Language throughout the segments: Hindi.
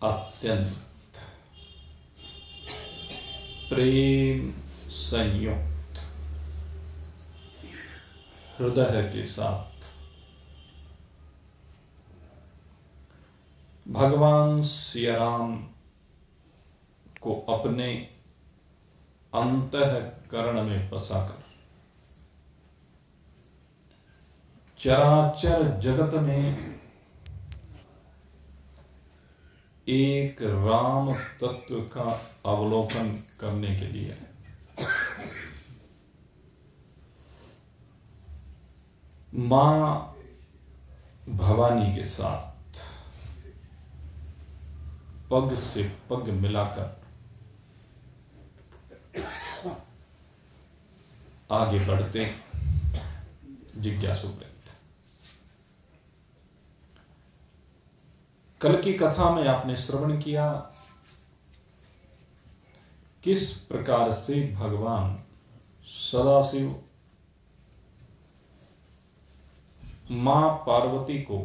अत्यंत प्रेम संयुक्त हृदय के साथ भगवान सिया राम को अपने अंतःकरण में बसाकर चराचर जगत में एक राम तत्व का अवलोकन करने के लिए मां भवानी के साथ पग से पग मिलाकर आगे बढ़ते जिज्ञासु वृत्त। कल की कथा में आपने श्रवण किया किस प्रकार से भगवान सदाशिव मां पार्वती को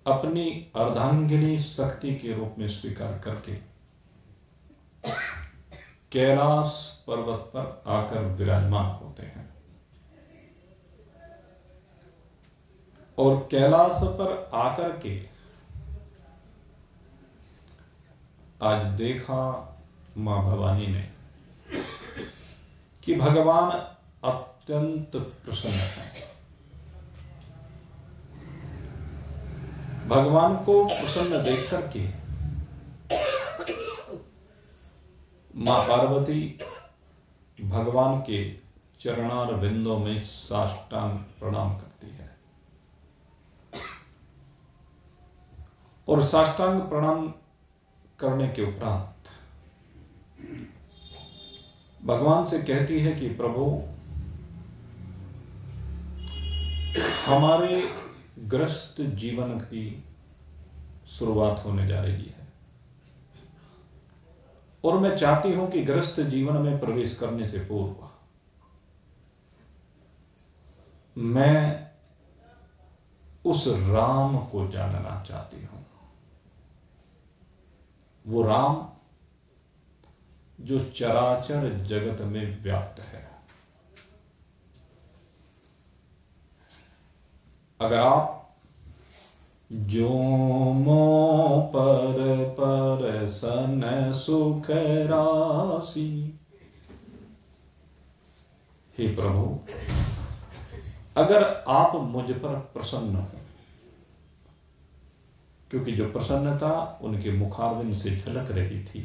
अपनी अर्धांगिनी शक्ति के रूप में स्वीकार करके कैलाश पर्वत पर आकर विराजमान होते हैं और कैलाश पर आकर के आज देखा मां भवानी ने कि भगवान अत्यंत प्रसन्न है। भगवान को प्रसन्न देख करके मां पार्वती भगवान के चरणार बिंदों में साष्टांग प्रणाम करती है और साष्टांग प्रणाम करने के उपरांत भगवान से कहती है कि प्रभु हमारे ग्रस्त जीवन की शुरुआत होने जा रही है और मैं चाहती हूं कि ग्रस्त जीवन में प्रवेश करने से पूर्व मैं उस राम को जानना चाहती हूं। वो राम जो चराचर जगत में व्याप्त है। अगर आप जो मो पर सन सुख राशि, हे प्रभु अगर आप मुझ पर प्रसन्न हो, क्योंकि जो प्रसन्नता उनके मुखारविंद से झलक रही थी,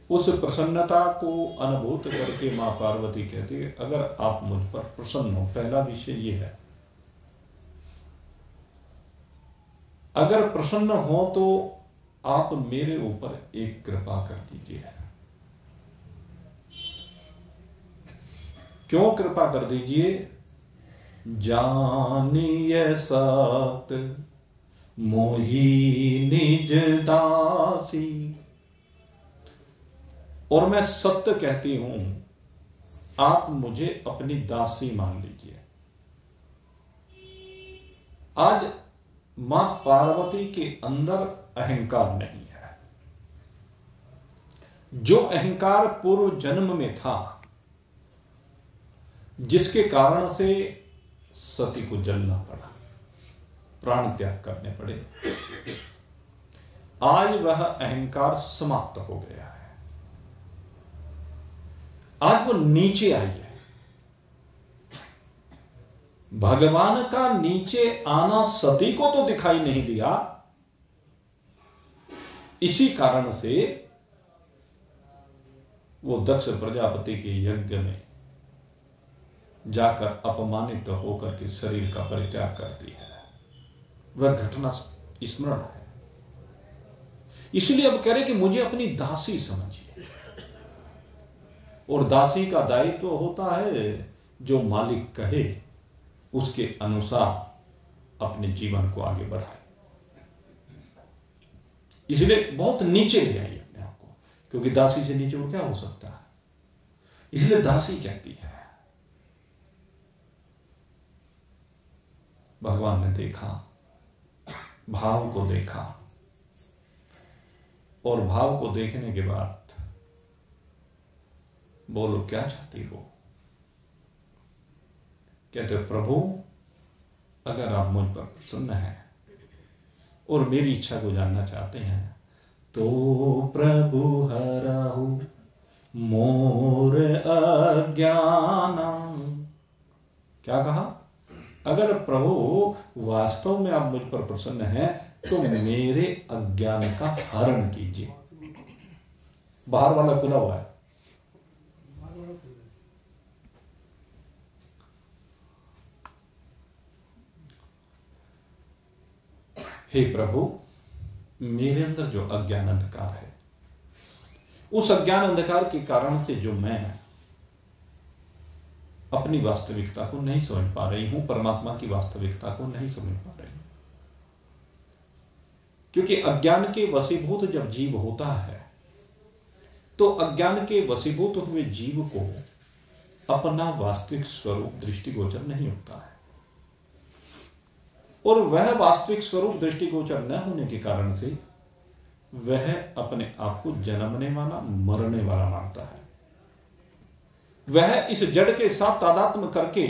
उस प्रसन्नता को अनुभूत करके मां पार्वती कहती है अगर आप मुझ पर प्रसन्न हो। पहला विषय ये है, अगर प्रसन्न हो तो आप मेरे ऊपर एक कृपा कर दीजिए। क्यों कृपा कर दीजिए? जानिए सत मोही निज दासी, और मैं सत्य कहती हूं, आप मुझे अपनी दासी मान लीजिए। आज मां पार्वती के अंदर अहंकार नहीं है। जो अहंकार पूर्व जन्म में था, जिसके कारण से सती को जलना पड़ा, प्राण त्याग करने पड़े, आज वह अहंकार समाप्त हो गया है। आज वो नीचे आई है। भगवान का नीचे आना सती को तो दिखाई नहीं दिया, इसी कारण से वो दक्ष प्रजापति के यज्ञ में जाकर अपमानित होकर के शरीर का परित्याग करती है। वह घटना स्मरण है। इसलिए अब कह रहे कि मुझे अपनी दासी समझिए। और दासी का दायित्व तो होता है जो मालिक कहे उसके अनुसार अपने जीवन को आगे बढ़ाए। इसलिए बहुत नीचे ले आई अपने आप को, क्योंकि दासी से नीचे वो क्या हो सकता है। इसलिए दासी कहती है। भगवान ने देखा, भाव को देखा, और भाव को देखने के बाद बोलो क्या चाहती हो। कहते प्रभु, अगर आप मुझ पर प्रसन्न हैं और मेरी इच्छा को जानना चाहते हैं तो प्रभु हरहु मोर अज्ञानम। क्या कहा? अगर प्रभु वास्तव में आप मुझ पर प्रसन्न हैं तो मेरे अज्ञान का हरण कीजिए। बाहर वाला खुला हुआ है। हे प्रभु, मेरे अंदर जो अज्ञान अंधकार है, उस अज्ञान अंधकार के कारण से जो मैं अपनी वास्तविकता को नहीं समझ पा रही हूं, परमात्मा की वास्तविकता को नहीं समझ पा रही हूं। क्योंकि अज्ञान के वशीभूत जब जीव होता है तो अज्ञान के वशीभूत हुए जीव को अपना वास्तविक स्वरूप दृष्टिगोचर नहीं होता है। और वह वास्तविक स्वरूप दृष्टिगोचर न होने के कारण से वह अपने आप को जन्मने वाला, मरने वाला मानता है। वह इस जड़ के साथ तादात्म्य करके,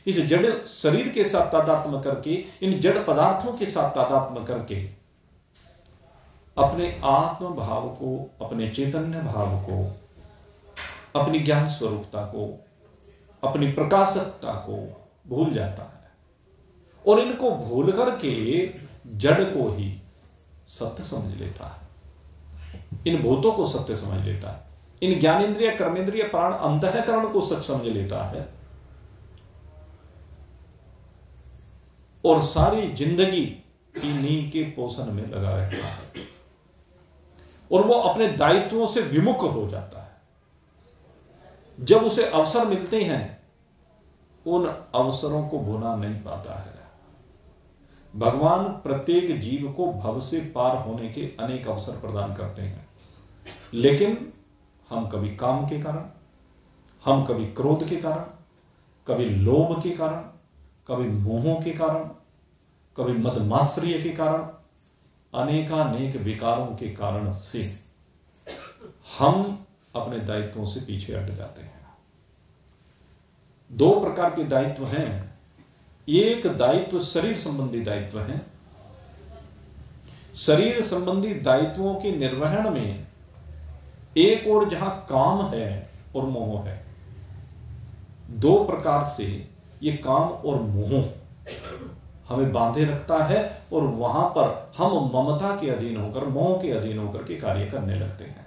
इस जड़ शरीर के साथ तादात्म्य करके, इन जड़ पदार्थों के साथ तादात्म्य करके अपने आत्म भाव को, अपने चैतन्य भाव को, अपनी ज्ञान स्वरूपता को, अपनी प्रकाशकता को भूल जाता है। और इनको भूल करके जड़ को ही सत्य समझ लेता है, इन भूतों को सत्य समझ लेता है, इन ज्ञानेन्द्रिय, कर्मेंद्रिय, प्राण, अंतःकरण को सच समझ लेता है। और सारी जिंदगी इन्हीं के पोषण में लगा रहता है और वो अपने दायित्वों से विमुख हो जाता है। जब उसे अवसर मिलते हैं उन अवसरों को भुना नहीं पाता है। भगवान प्रत्येक जीव को भव से पार होने के अनेक अवसर प्रदान करते हैं, लेकिन हम कभी काम के कारण, हम कभी क्रोध के कारण, कभी लोभ के कारण, कभी मोहों के कारण, कभी मदमात्सर्य के कारण, अनेकानेक विकारों के कारण से हम अपने दायित्वों से पीछे हट जाते हैं। दो प्रकार के दायित्व हैं। एक दायित्व शरीर संबंधी दायित्व है। शरीर संबंधी दायित्वों के निर्वहन में एक और जहां काम है और मोह है, दो प्रकार से ये काम और मोह हमें बांधे रखता है और वहां पर हम ममता के अधीन होकर, मोह के अधीन होकर के कार्य करने लगते हैं।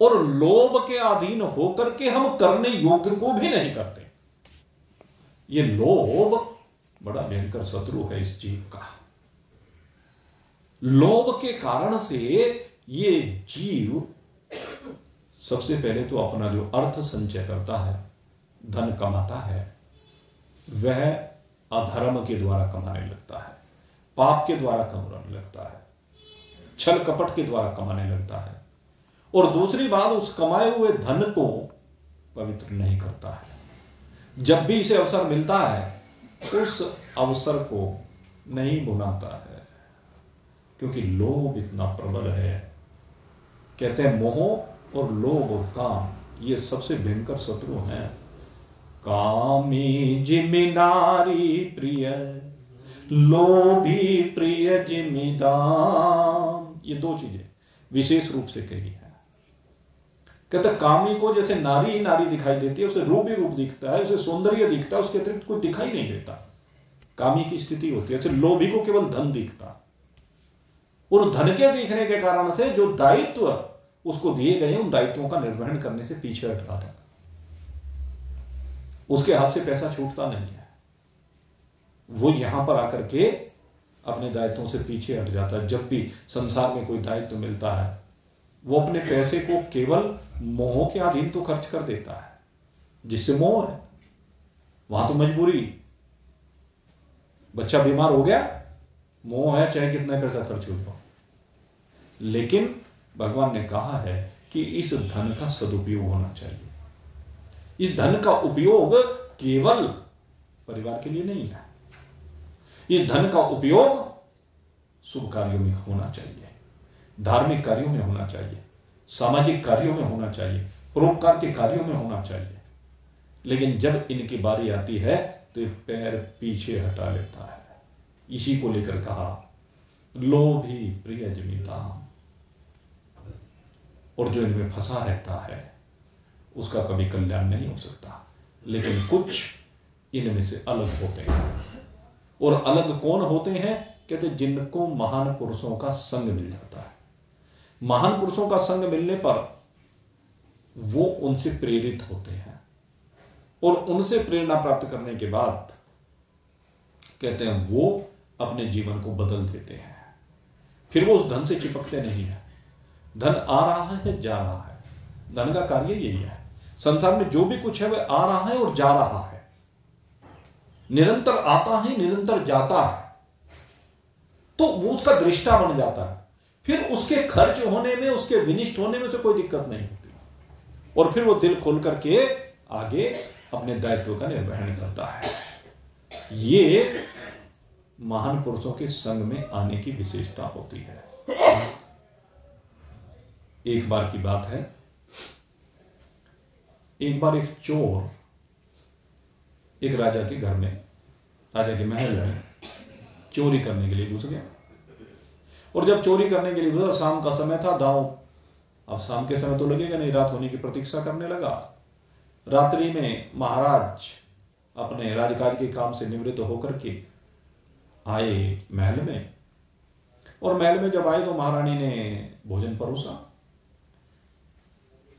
और लोभ के अधीन होकर के हम करने योग्य को भी नहीं करते। ये लोभ बड़ा भयंकर शत्रु है इस जीव का। लोभ के कारण से ये जीव सबसे पहले तो अपना जो अर्थ संचय करता है, धन कमाता है, वह अधर्म के द्वारा कमाने लगता है, पाप के द्वारा कमाने लगता है, छल कपट के द्वारा कमाने लगता है। और दूसरी बात, उस कमाए हुए धन को पवित्र नहीं करता है। जब भी इसे अवसर मिलता है उस अवसर को नहीं भुनाता है, क्योंकि लोभ इतना प्रबल है। कहते हैं मोह और लोभ और काम ये सबसे भयंकर शत्रु हैं। कामी जिमि नारी प्रिय, लोभी प्रिय जिमि दाम, ये दो चीजें विशेष रूप से कही है। कहते कामी को जैसे नारी ही नारी दिखाई देती है, उसे रूप ही रूप दिखता है, उसे सौंदर्य दिखता है, उसके अतिरिक्त कोई दिखाई नहीं देता। कामी की स्थिति होती है। ऐसे लोभी को केवल धन दिखता, और धन के दिखने के कारण से जो दायित्व उसको दिए गए उन दायित्वों का निर्वहन करने से पीछे हट रहा था। उसके हाथ से पैसा छूटता नहीं है, वो यहां पर आकर के अपने दायित्वों से पीछे हट जाता है। जब भी संसार में कोई दायित्व मिलता है वो अपने पैसे को केवल मोह के अधीन तो खर्च कर देता है, जिससे मोह है। वहां तो मजबूरी, बच्चा बीमार हो गया, मोह है, चाहे कितना पैसा खर्च हो जाए। लेकिन भगवान ने कहा है कि इस धन का सदुपयोग होना चाहिए। इस धन का उपयोग केवल परिवार के लिए नहीं है, इस धन का उपयोग शुभ कार्यों में होना चाहिए, धार्मिक कार्यों में होना चाहिए, सामाजिक कार्यों में होना चाहिए, परोपकार के कार्यों में होना चाहिए। लेकिन जब इनकी बारी आती है तो पैर पीछे हटा लेता है। इसी को लेकर कहा लोभी प्रिय जिमि दाम, और जो इनमें फंसा रहता है उसका कभी कल्याण नहीं हो सकता। लेकिन कुछ इनमें से अलग होते हैं, और अलग कौन होते हैं? कहते जिनको महान पुरुषों का संग मिल जाता है। महान पुरुषों का संग मिलने पर वो उनसे प्रेरित होते हैं, और उनसे प्रेरणा प्राप्त करने के बाद कहते हैं वो अपने जीवन को बदल देते हैं। फिर वो उस धन से चिपकते नहीं है। धन आ रहा है, जा रहा है, धन का कार्य यही है। संसार में जो भी कुछ है वह आ रहा है और जा रहा है, निरंतर आता है, निरंतर जाता है। तो वो उसका दृष्टा बन जाता है। फिर उसके खर्च होने में, उसके विनिष्ट होने में तो कोई दिक्कत नहीं होती, और फिर वो दिल खोल करके आगे अपने दायित्व का निर्वहन करता है। ये महान पुरुषों के संग में आने की विशेषता होती है। एक बार की बात है, एक बार एक चोर एक राजा के घर में, राजा के महल में चोरी करने के लिए घुस गया। और जब चोरी करने के लिए घुसा, शाम का समय था, दांव अब शाम के समय तो लगेगा नहीं, रात होने की प्रतीक्षा करने लगा। रात्रि में महाराज अपने राजकाज के काम से निवृत्त होकर के आए महल में, और महल में जब आए तो महारानी ने भोजन परोसा।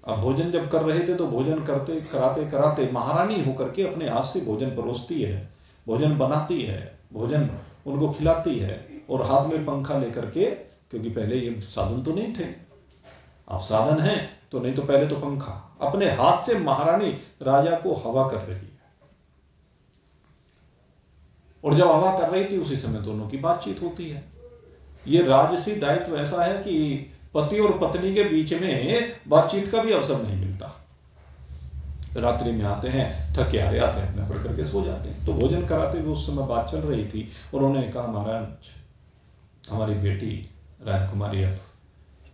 अब भोजन जब कर रहे थे तो भोजन करते कराते कराते महारानी होकर के अपने हाथ से भोजन परोसती है, भोजन बनाती है, भोजन उनको खिलाती है, और हाथ में पंखा लेकर के, क्योंकि पहले ये साधन तो नहीं थे, अब साधन है तो, नहीं तो पहले तो पंखा, अपने हाथ से महारानी राजा को हवा कर रही है। और जब हवा कर रही थी उसी समय दोनों की बातचीत होती है। ये राजसी दायित्व ऐसा है कि पति और पत्नी के बीच में बातचीत का भी अवसर नहीं मिलता। रात्रि में आते हैं, थके हारे आते हैं, अपने पढ़ करके सो जाते हैं। तो भोजन कराते हुए उस समय बात चल रही थी, और उन्होंने कहा महाराज हमारी बेटी राजकुमारी अब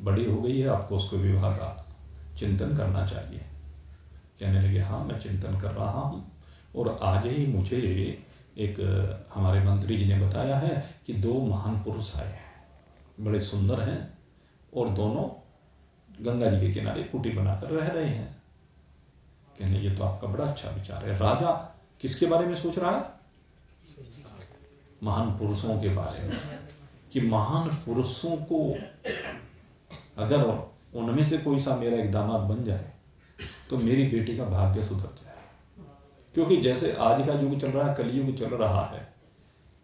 बड़ी हो गई है, आपको उसको विवाह का चिंतन करना चाहिए। कहने लगे हाँ मैं चिंतन कर रहा हूँ, और आज ही मुझे एक हमारे मंत्री जी ने बताया है कि 2 महान पुरुष आए हैं, बड़े सुंदर हैं, और दोनों गंगा जी के किनारे कुटी बनाकर रह रहे हैं। कहने ये तो आपका बड़ा अच्छा विचार है। राजा किसके बारे में सोच रहा है? महान पुरुषों के बारे में, कि महान पुरुषों को अगर उनमें से कोई सा मेरा एक दामाद बन जाए तो मेरी बेटी का भाग्य सुधर जाए। क्योंकि जैसे आज का युग चल रहा है, कलयुग चल रहा है,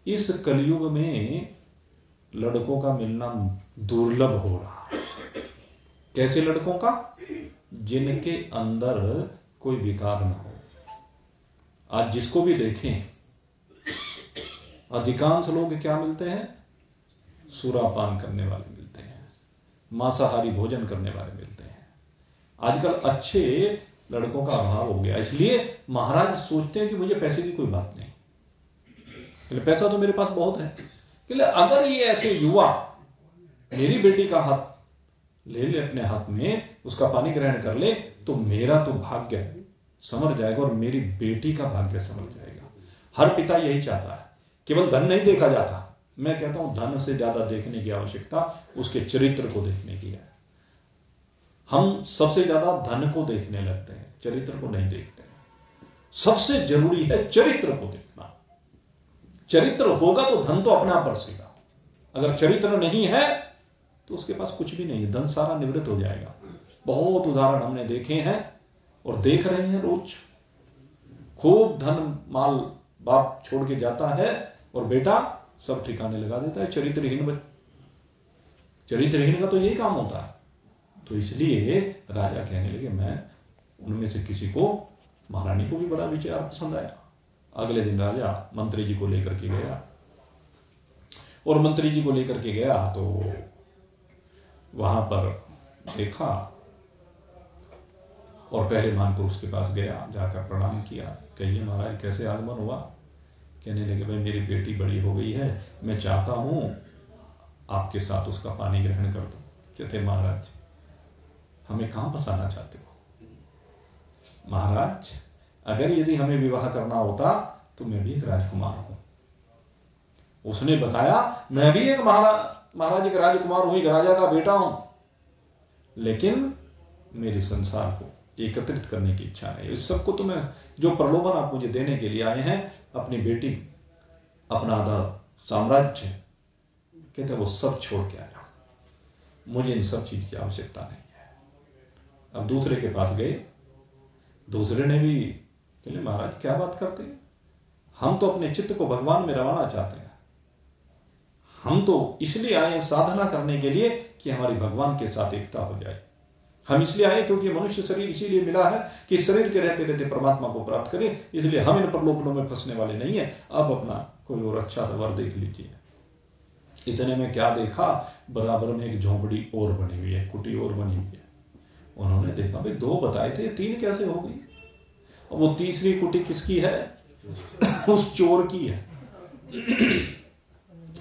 इस कलयुग में लड़कों का मिलना दुर्लभ हो रहा है। कैसे लड़कों का? जिनके अंदर कोई विकार ना हो। आज जिसको भी देखें, अधिकांश लोग क्या मिलते हैं? सुरापान करने वाले मिलते हैं, मांसाहारी भोजन करने वाले मिलते हैं, आजकल अच्छे लड़कों का अभाव हो गया, इसलिए महाराज सोचते हैं कि मुझे पैसे की कोई बात नहीं, पैसा तो मेरे पास बहुत है। अगर ये ऐसे युवा मेरी बेटी का हाथ ले ले अपने हाथ में, उसका पानी ग्रहण कर ले, तो मेरा तो भाग्य संवर जाएगा और मेरी बेटी का भाग्य संवर जाएगा। हर पिता यही चाहता है। केवल धन नहीं देखा जाता, मैं कहता हूं धन से ज्यादा देखने की आवश्यकता उसके चरित्र को देखने की है। हम सबसे ज्यादा धन को देखने लगते हैं, चरित्र को नहीं देखते। सबसे जरूरी है चरित्र को देखना। चरित्र होगा तो धन तो अपने आप बरसेगा, अगर चरित्र नहीं है तो उसके पास कुछ भी नहीं है, धन सारा निवृत्त हो जाएगा। बहुत उदाहरण हमने देखे हैं और देख रहे हैं रोज। खूब धन माल बाप छोड़ के जाता है और बेटा सब ठिकाने लगा देता है। चरित्रहीन का तो यही काम होता है। तो इसलिए राजा कहने लगे, मैं उनमें से किसी को, महारानी को भी बड़ा विचार पसंद आया। अगले दिन राजा मंत्री जी को लेकर के गया, और मंत्री जी को लेकर के गया तो वहां पर देखा और पहले महापुरुष के पास गया, जाकर प्रणाम किया। कहिए महाराज कैसे आगमन हुआ? कहने लगे, भाई मेरी बेटी बड़ी हो गई है, मैं चाहता हूं आपके साथ उसका पानी ग्रहण कर दो। कहते महाराज हमें कहां फंसाना चाहते हो? महाराज अगर यदि हमें विवाह करना होता तो मैं भी एक राजकुमार हूं। उसने बताया, मैं भी एक महाराज एक राजकुमार हूं, एक राजा का बेटा हूं, लेकिन मेरे संसार को एकत्रित करने की इच्छा नहीं। इस सबको तो मैं, जो प्रलोभन आप मुझे देने के लिए आए हैं, अपनी बेटी, अपना आधा साम्राज्य, कहते वो सब छोड़ के आया, मुझे इन सब चीज की आवश्यकता नहीं है। अब दूसरे के पास गए, दूसरे ने भी कहले महाराज क्या बात करते हैं, हम तो अपने चित्त को भगवान में रवाना चाहते हैं, हम तो इसलिए आए हैं साधना करने के लिए कि हमारी भगवान के साथ एकता हो जाए। हम इसलिए आए क्योंकि मनुष्य शरीर इसीलिए मिला है कि शरीर के रहते रहते परमात्मा को प्राप्त करें, इसलिए हम इन प्रलोभनों में फंसने वाले नहीं है। अब अपना कोई और अच्छा सा वर देख लीजिए। इतने में क्या देखा, बराबर में एक झोंपड़ी और बनी हुई है, कुटी और बनी हुई है। उन्होंने देखा भाई दो बताए थे, तीन कैसे हो गई? वो तीसरी कुटी किसकी है? उस चोर की है,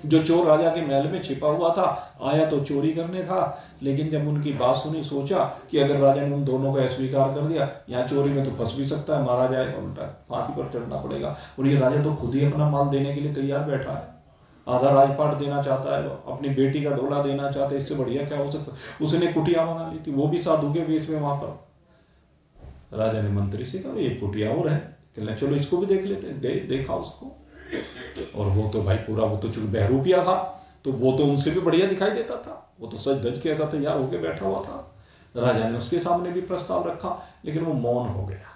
जो चोर राजा के महल में छिपा हुआ था। आया तो चोरी करने था, लेकिन जब उनकी बात सुनी, सोचा कि अगर राजा ने उन दोनों का अस्वीकार कर दिया, यहाँ चोरी में तो फंस भी सकता है, मारा जाएगा, उल्टा फांसी पर चढ़ना पड़ेगा। और ये राजा तो खुद ही अपना माल देने के लिए तैयार बैठा है, आधा राजपाट देना चाहता है, अपनी बेटी का डोला देना चाहता है, इससे बढ़िया क्या हो सकता। उसने कुटिया बना ली थी, वो भी साधु के वेश में। वहां पर राजा ने मंत्री से कहा ये कुटिया और है, कहना चलो इसको भी देख लेते हैं। गए, देखा उसको, और वो तो भाई पूरा, वो तो चूंकि बहरूपिया था तो वो तो उनसे भी बढ़िया दिखाई देता था, वो तो सच धज के ऐसा तैयार होकर बैठा हुआ था। राजा ने उसके सामने भी प्रस्ताव रखा, लेकिन वो मौन हो गया।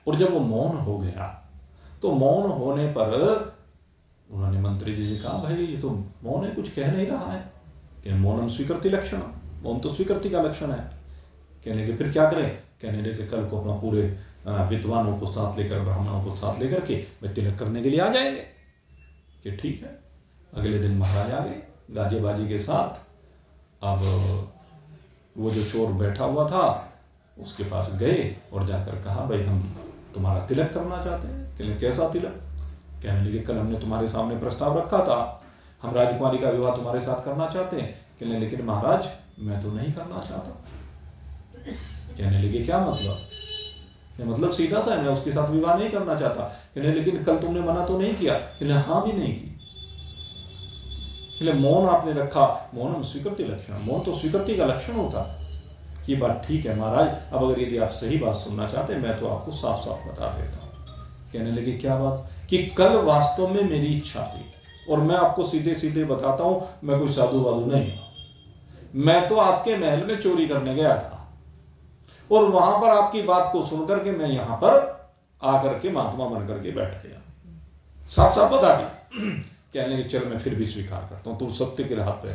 और जब वो मौन हो गया तो मौन होने पर उन्होंने मंत्री जी से कहा, भाई ये तो मौन है, कुछ कह नहीं रहा है। कहने मौनम स्वीकृति लक्षण, मौन तो स्वीकृति का लक्षण है। कहने के फिर क्या करें? कहने लगे कल को अपना पूरे विद्वानों को साथ लेकर, ब्राह्मणों को साथ लेकर के वे तिलक करने के लिए आ जाएंगे। कि ठीक है। अगले दिन महाराज आ गए गाजे बाजी के साथ। अब वो जो चोर बैठा हुआ था उसके पास गए और जाकर कहा, भाई हम तुम्हारा तिलक करना चाहते हैं। कहने कैसा तिलक? कहने लगे कल हमने तुम्हारे सामने प्रस्ताव रखा था, हम राजकुमारी का विवाह तुम्हारे साथ करना चाहते हैं। कहने लेकिन महाराज मैं तो नहीं करना चाहता। कहने लगे क्या मतलब? मतलब सीधा सा है, मैं उसके साथ विवाह नहीं करना चाहता। कहने लेकिन कल तुमने मना तो नहीं किया? कहने हाँ भी नहीं की। कहने मौन आपने रखा, मौनम स्वीकृति लक्षण, मौन तो स्वीकृति का लक्षण होता। ये बात ठीक है महाराज, अब अगर यदि आप सही बात सुनना चाहते हैं मैं तो आपको साफ साफ बता देता हूं। कहने लगे क्या बात? कि कल वास्तव में मेरी इच्छा थी, और मैं आपको सीधे सीधे बताता हूं, मैं कोई साधु वाधु नहीं हूं। मैं तो आपके महल में चोरी करने गया था, और वहां पर आपकी बात को सुनकर के मैं यहां पर आकर के महात्मा बन करके बैठ गया। साफ साफ बता दिया। कहने लगे चल मैं फिर भी स्वीकार करता हूं, तू सत्य के राह पे,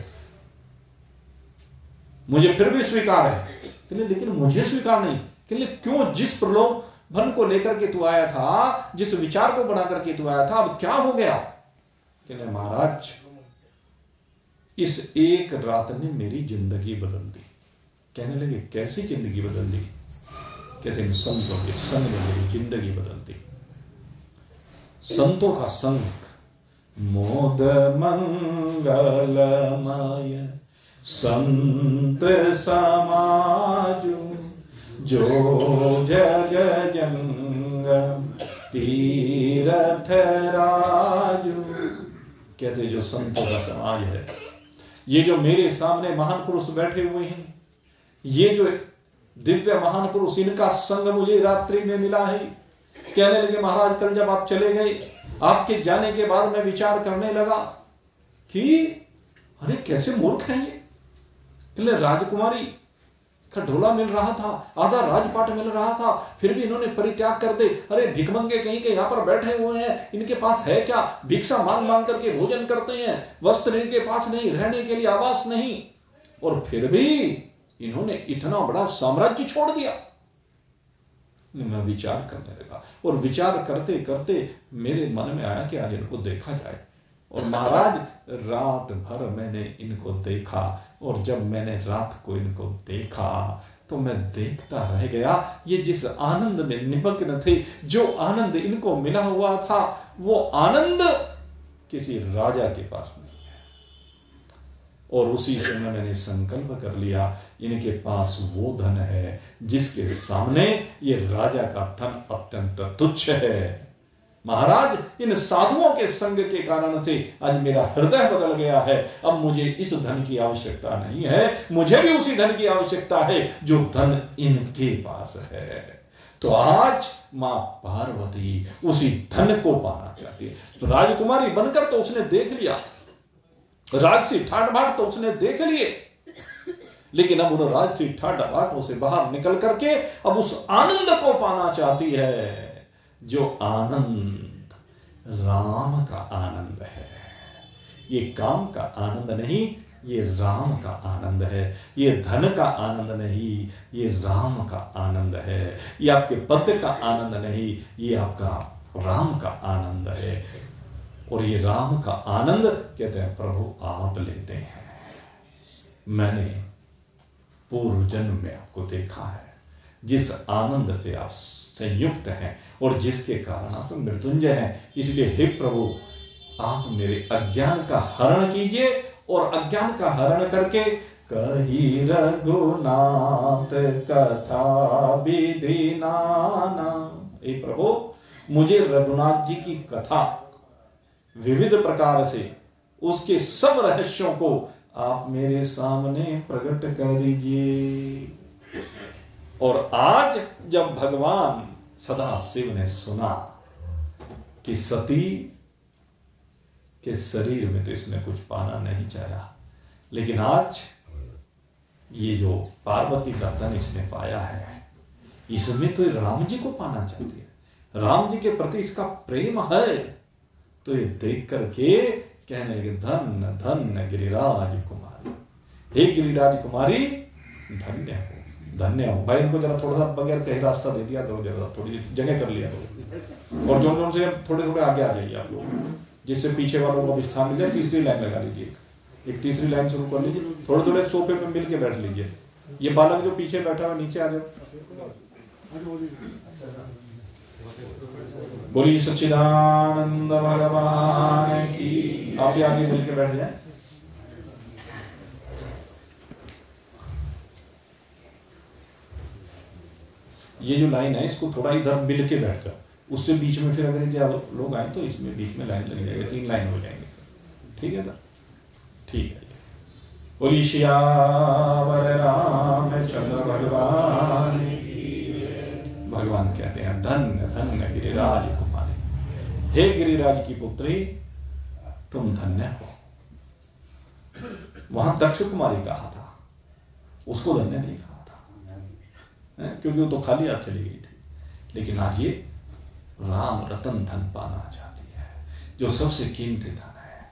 मुझे फिर भी स्वीकार है। कहने लेकिन मुझे स्वीकार नहीं। कहने क्यों? जिस प्रलोभन को लेकर के तू आया था, जिस विचार को बना करके तू आया था, अब क्या हो गया? कहने महाराज इस एक रात ने मेरी जिंदगी बदल दी। कहने लगे कैसी जिंदगी बदल दी? कहते हैं संतों के संग में मेरी जिंदगी बदल दी। संतों का संग मोद मंगलमय संत समाज जो जग जंगम तीरथ राजू। कहते जो संतों का समाज है, ये जो मेरे सामने महान पुरुष बैठे हुए हैं, ये जो दिव्य महान पुरुष, इनका संग मुझे रात्रि में मिला है। कहने लगे महाराज कल जब आप चले गए, आपके जाने के बाद मैं विचार करने लगा कि अरे कैसे मूर्ख हैं ये। राजकुमारी का ढोला मिल रहा था, आधा राजपाट मिल रहा था, फिर भी इन्होंने परित्याग कर दे। अरे भिखमंगे कहीं के यहाँ पर बैठे हुए हैं, इनके पास है क्या? भिक्षा मांग मांग करके भोजन करते हैं, वस्त्र इनके पास नहीं, रहने के लिए आवास नहीं, और फिर भी इन्होंने इतना बड़ा साम्राज्य छोड़ दिया। मैं विचार करने लगा, और विचार करते करते मेरे मन में आया कि आज इनको देखा जाए। और महाराज रात भर मैंने इनको देखा, और जब मैंने रात को इनको देखा तो मैं देखता रह गया। ये जिस आनंद में निमग्न थे, जो आनंद इनको मिला हुआ था, वो आनंद किसी राजा के पास नहीं है। और उसी समय मैंने संकल्प कर लिया, इनके पास वो धन है जिसके सामने ये राजा का धन अत्यंत तुच्छ है। महाराज इन साधुओं के संग के कारण से आज मेरा हृदय बदल गया है। अब मुझे इस धन की आवश्यकता नहीं है, मुझे भी उसी धन की आवश्यकता है जो धन इनके पास है। तो आज मां पार्वती उसी धन को पाना चाहती है। तो राजकुमारी बनकर तो उसने देख लिया, राजसी ठाट बाट तो उसने देख लिए, लेकिन अब उन राजसी ठाट बाटों से बाहर निकल करके अब उस आनंद को पाना चाहती है, जो आनंद राम का आनंद है। ये काम का आनंद नहीं, ये राम का आनंद है। ये धन का आनंद नहीं, ये राम का आनंद है। ये आपके पद का आनंद नहीं, ये आपका राम का आनंद है। और ये राम का आनंद कहते हैं प्रभु आप लेते हैं। मैंने पूर्व जन्म में आपको देखा है, जिस आनंद से आप संयुक्त हैं और जिसके कारण आप मृत्युंजय हैं। इसलिए हे प्रभु आप मेरे अज्ञान का हरण कीजिए, और अज्ञान का हरण करके कही रघुनाथ कथा विधि नाना। हे प्रभु मुझे रघुनाथ जी की कथा विविध प्रकार से, उसके सब रहस्यों को आप मेरे सामने प्रकट कर दीजिए। और आज जब भगवान सदा शिव ने सुना कि सती के शरीर में तो इसने कुछ पाना नहीं चाहा, लेकिन आज ये जो पार्वती का धन इसने पाया है, इसमें तो राम जी को पाना चाहती है, राम जी के प्रति इसका प्रेम है। तो ये देख करके कहने लगे धन धन गिरिराज कुमारी, हे गिरिराज कुमारी धन्य हो, धन्य हो। भाई इनको जरा थोड़ा सा बगैर कहीं रास्ता दे दिया करो, जरा थोड़ी जगह कर लिया करो, और जो से थोड़े थोड़े आगे आ जाइए आप लोग, जिससे पीछे वालों को स्थान मिल जाए। तीसरी लाइन लगा लीजिए, एक तीसरी लाइन शुरू कर लीजिए, थोड़े थोड़े सोफे पे मिल के बैठ लीजिए। ये बालक जो पीछे बैठा हुआ नीचे आ जाओ। बोलिए सच्चिदानंद भगवान की। आप भी आगे मिल के बैठ जाए। ये जो लाइन है इसको थोड़ा इधर मिल के बैठ जाओ, उससे बीच में फिर अगर जब लोग आए तो इसमें बीच में लाइन लग जाएगी, 3 लाइन हो जाएंगे। ठीक है ना? ठीक है। बोलिए श्यावर रामचंद्र भगवान। भगवान कहते हैं धन्य धन्य गिरिराज कुमारी, हे गिरिराज की पुत्री तुम धन्य हो। वहां दक्ष कुमारी कहा था, उसको धन्य नहीं कहा था, क्योंकि वो तो खाली हाथ चली गई थी। लेकिन आज ये राम रतन धन पाना चाहती है, जो सबसे कीमती धन है।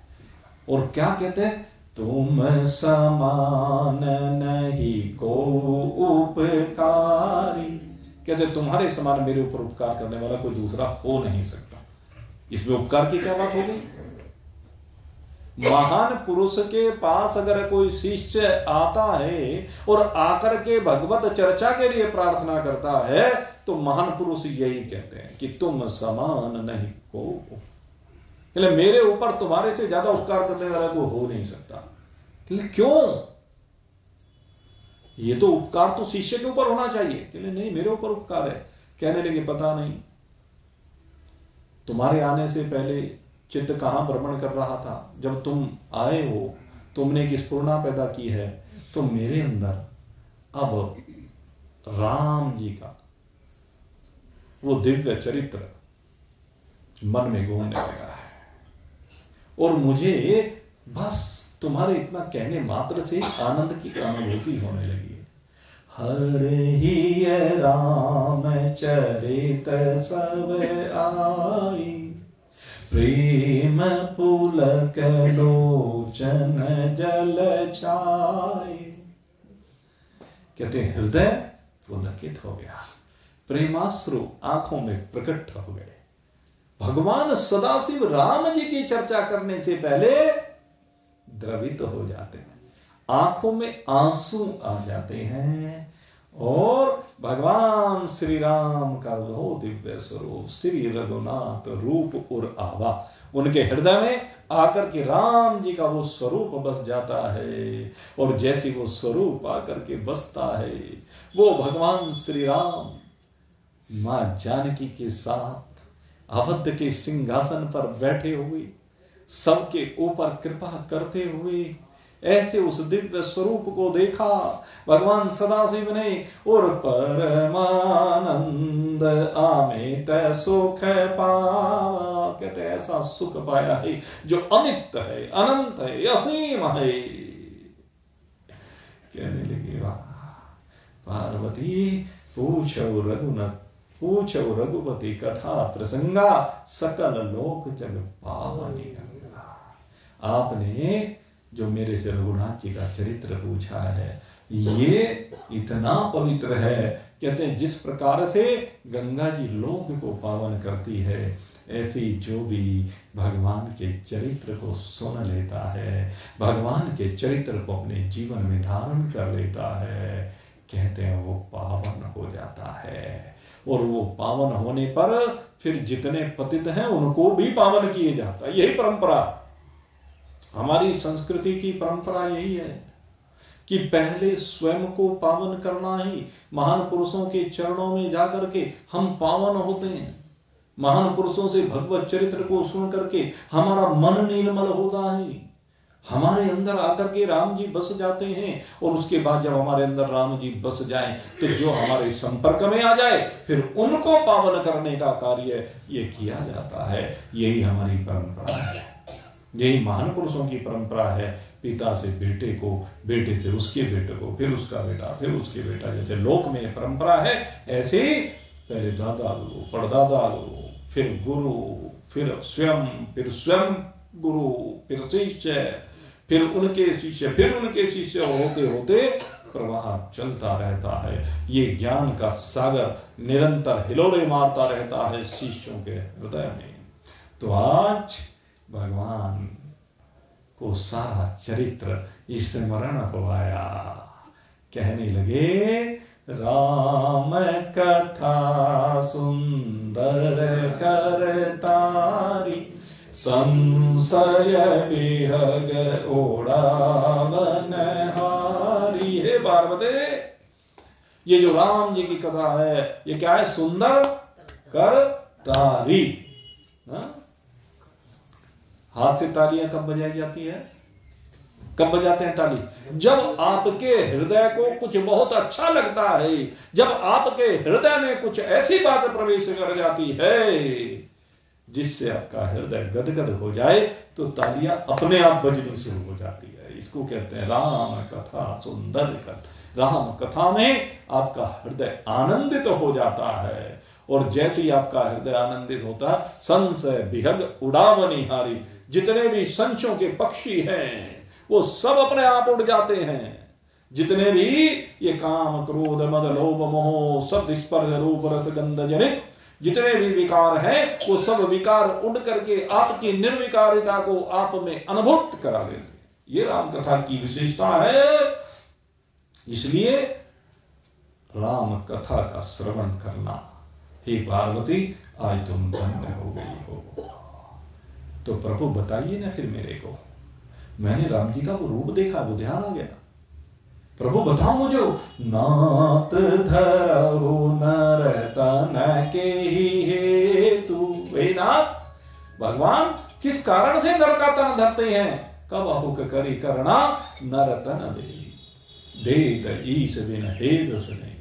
और क्या कहते हैं, तुम समान नहीं को उपकारी। कहते तुम्हारे समान मेरे ऊपर उपकार करने वाला कोई दूसरा हो नहीं सकता। इसमें उपकार की क्या बात हो गई? महान पुरुष के पास अगर कोई शिष्य आता है और आकर के भगवत चर्चा के लिए प्रार्थना करता है तो महान पुरुष यही कहते हैं कि तुम समान नहीं को, मेरे ऊपर तुम्हारे से ज्यादा उपकार करने वाला कोई हो नहीं सकता। क्यों? ये तो उपकार तो शिष्य के ऊपर होना चाहिए। कि नहीं, मेरे ऊपर उपकार है। कहने लगे पता नहीं, तुम्हारे आने से पहले चित्त कहां भ्रमण कर रहा था, जब तुम आए हो तुमने एक स्फुरना पैदा की है, तो मेरे अंदर अब राम जी का वो दिव्य चरित्र मन में घूमने लगा है और मुझे बस तुम्हारे इतना कहने मात्र से आनंद की अनुभूति होने लगी है। हरि राम चरित सब आई, प्रेम पुलक लोचन जल छाए। कहते हृदय पुलकित हो गया, प्रेमाश्रु आंखों में प्रकट हो गए। भगवान सदाशिव राम जी की चर्चा करने से पहले द्रवित हो जाते हैं, आंखों में आंसू आ जाते हैं और भगवान श्री राम का वो दिव्य स्वरूप श्री रघुनाथ रूप और आवा उनके हृदय में आकर के राम जी का वो स्वरूप बस जाता है। और जैसे वो स्वरूप आकर के बसता है, वो भगवान श्री राम मां जानकी के साथ अवध के सिंहासन पर बैठे हुए सबके ऊपर कृपा करते हुए ऐसे उस दिव्य स्वरूप को देखा भगवान सदाशिव ने और परमानंद आमित सुख पावा। कहते ऐसा सुख पाया है जो अमित है, अनंत है, असीम है। कहने लगे वाह पार्वती पूछो रघुपति कथा प्रसंगा सकल लोक जग पावनी गंगा। आपने जो मेरे से रघुनाथ जी का चरित्र पूछा है ये इतना पवित्र है। कहते हैं जिस प्रकार से गंगा जी लोक को पावन करती है, ऐसी जो भी भगवान के चरित्र को सुन लेता है, भगवान के चरित्र को अपने जीवन में धारण कर लेता है, कहते हैं वो पावन हो जाता है। और वो पावन होने पर फिर जितने पतित हैं उनको भी पावन किए जाता है। यही परंपरा, हमारी संस्कृति की परंपरा यही है कि पहले स्वयं को पावन करना ही, महान पुरुषों के चरणों में जाकर के हम पावन होते हैं। महान पुरुषों से भगवत चरित्र को सुन करके हमारा मन निर्मल होता है, हमारे अंदर आकर के राम जी बस जाते हैं। और उसके बाद जब हमारे अंदर राम जी बस जाएं तो जो हमारे संपर्क में आ जाए फिर उनको पावन करने का कार्य ये किया जाता है। यही हमारी परंपरा है, यही महान पुरुषों की परंपरा है। पिता से बेटे को, बेटे से उसके बेटे को, फिर उसका बेटा, फिर उसके बेटा। जैसे लोक में परंपरा है ऐसे ही पहले दादा लो, परदादा लो, फिर गुरु, फिर स्वयं गुरु, फिर शिष्य, फिर उनके शिष्य, फिर उनके शिष्य, होते होते प्रवाह चलता रहता है। ये ज्ञान का सागर निरंतर हिलोरे मारता रहता है शिष्यों के हृदय में। तो आज भगवान को सारा चरित्र स्मरण हो आया। कहने लगे राम कथा सुंदर करतारी, संशय विहग ओढ़ावन हारी। हे पार्वती, ये जो राम जी की कथा है ये क्या है? सुंदर करतारी। हाथ से तालियां कब बजाई जाती है? कब बजाते हैं ताली? जब आपके हृदय को कुछ बहुत अच्छा लगता है, जब आपके हृदय में कुछ ऐसी बात प्रवेश कर जाती है जिससे आपका हृदय गदगद हो जाए तो तालियां अपने आप बजनी शुरू हो जाती है। इसको कहते हैं राम कथा सुंदर कथा। राम कथा में आपका हृदय आनंदित हो जाता है। और जैसे ही आपका हृदय आनंदित होता है, संशय विहग उड़ावनी हारी, जितने भी संशयों के पक्षी हैं वो सब अपने आप उड़ जाते हैं। जितने भी ये काम क्रोध मद लोभ मोह शब्द स्पर्श रूप रस गंध जनित जितने भी विकार हैं वो सब विकार उड़ करके आपकी निर्विकारिता को आप में अनुभूत करा देंगे। ये राम कथा की विशेषता है। इसलिए राम कथा का श्रवण करना। हे पार्वती, आज तुम धन्य हो गई हो। तो प्रभु बताइए ना फिर मेरे को, मैंने राम जी का वो रूप देखा, वो ध्यान आ गया। प्रभु बताओ मुझे, नाथ धरहु नर तन के ही हेतु। वे नाथ भगवान किस कारण से नर का तन धरते हैं? कब अहुक करी करना नर तन दे देत ईश बिन हेत सुने।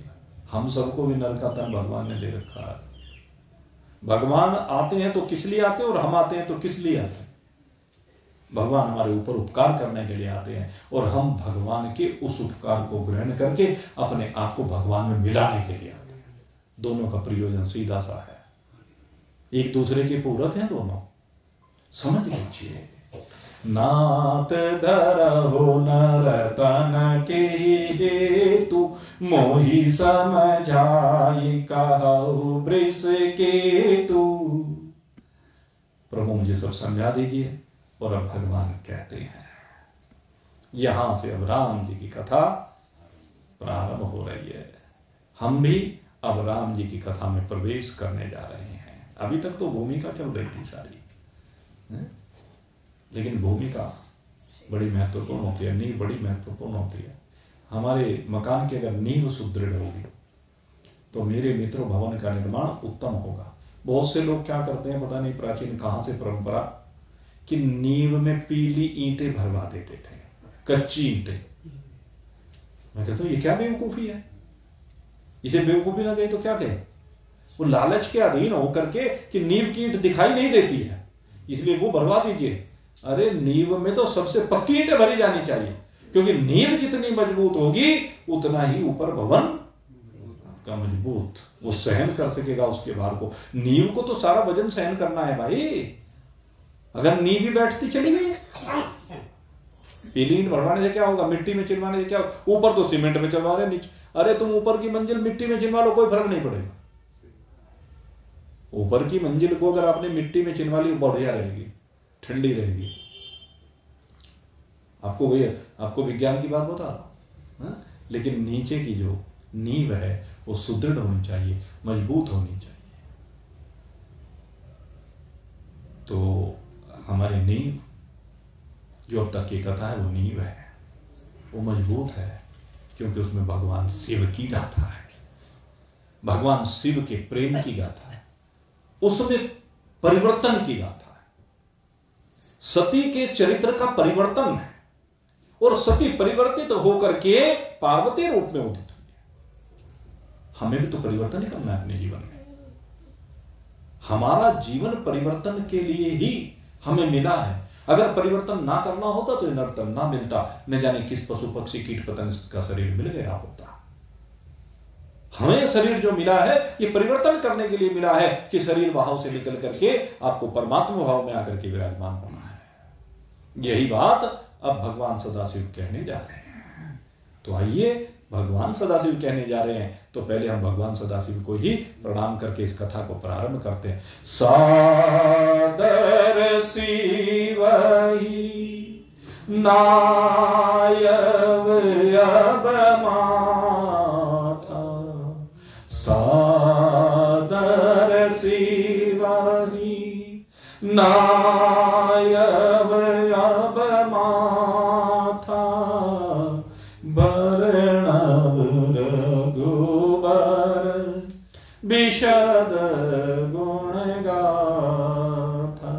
हम सबको भी नर का तन भगवान ने दे रखा है। भगवान आते हैं तो किस लिए आते हैं, और हम आते हैं तो किस लिए आते हैं? भगवान हमारे ऊपर उपकार करने के लिए आते हैं, और हम भगवान के उस उपकार को ग्रहण करके अपने आप को भगवान में मिलाने के लिए आते हैं। दोनों का प्रयोजन सीधा सा है, एक दूसरे के पूरक हैं दोनों, समझ लीजिए। नाथ धरहु नर तन के हेतु मोहि समझाई कहु वृष केतु। प्रभु मुझे सब समझा दीजिए। और अब भगवान कहते हैं, यहां से अब राम जी की कथा प्रारंभ हो रही है। हम भी अब राम जी की कथा में प्रवेश करने जा रहे हैं। अभी तक तो भूमिका चल रही थी सारी, लेकिन भूमिका बड़ी महत्वपूर्ण होती है, नींव बड़ी महत्वपूर्ण होती है। हमारे मकान की अगर नींव सुदृढ़ होगी तो मेरे मित्रों भवन का निर्माण उत्तम होगा। बहुत से लोग क्या करते हैं, पता नहीं प्राचीन कहां से परंपरा, कि नींव में पीली ईंटें भरवा देते थे, कच्ची ईंटें। मैं कहता हूं ये क्या बेवकूफी है? इसे बेवकूफी ना कहे तो क्या कहे? वो लालच के अधीन होकर के कि नींव की ईंट दिखाई नहीं देती है, इसलिए वो भरवा दीजिए। अरे नींव में तो सबसे पक्की ईंटें भरी जानी चाहिए, क्योंकि नींव जितनी मजबूत होगी उतना ही ऊपर भवन का मजबूत, वो सहन कर सकेगा उसके भार को। नींव को तो सारा वजन सहन करना है भाई। अगर नींव भी बैठती चली गई, पीली ईंट भरवाने से क्या होगा, मिट्टी में चिनवाने से क्या होगा? ऊपर तो सीमेंट में चलवा रहे, नीचे अरे तुम ऊपर की मंजिल मिट्टी में चिनवा लो, कोई फर्क नहीं पड़ेगा। ऊपर की मंजिल को अगर आपने मिट्टी में चिनवा ली, बढ़िया रहेगी, ठंडी रहेगी। आपको विज्ञान की बात बता रहा हूं, लेकिन नीचे की जो नींव है वो सुदृढ़ होनी चाहिए, मजबूत होनी चाहिए। तो हमारी नींव जो अब तक की कथा है वो नींव है, वो मजबूत है, क्योंकि उसमें भगवान शिव की गाथा है, भगवान शिव के प्रेम की गाथा है, उसमें परिवर्तन की गाथा है, सती के चरित्र का परिवर्तन है, और सती परिवर्तित होकर के पार्वती रूप में उदित हुई है। हमें भी तो परिवर्तन ही करना है अपने जीवन में। हमारा जीवन परिवर्तन के लिए ही हमें मिला है। अगर परिवर्तन ना करना होता तो नर्तन ना मिलता, न जाने किस पशु पक्षी कीट पतंग का शरीर मिल गया होता। हमें शरीर जो मिला है ये परिवर्तन करने के लिए मिला है, कि शरीर भाव से निकल करके आपको परमात्मा भाव में आकर के विराजमान होना है। यही बात अब भगवान सदाशिव कहने जा रहे हैं। तो आइए भगवान सदाशिव कहने जा रहे हैं, तो पहले हम भगवान सदाशिव को ही प्रणाम करके इस कथा को प्रारंभ करते हैं। सादर शिवहि नायव अब माथा, सादर शिवहि नायव अब माथा, वर्णव रघुबर विशद गुण गाथा,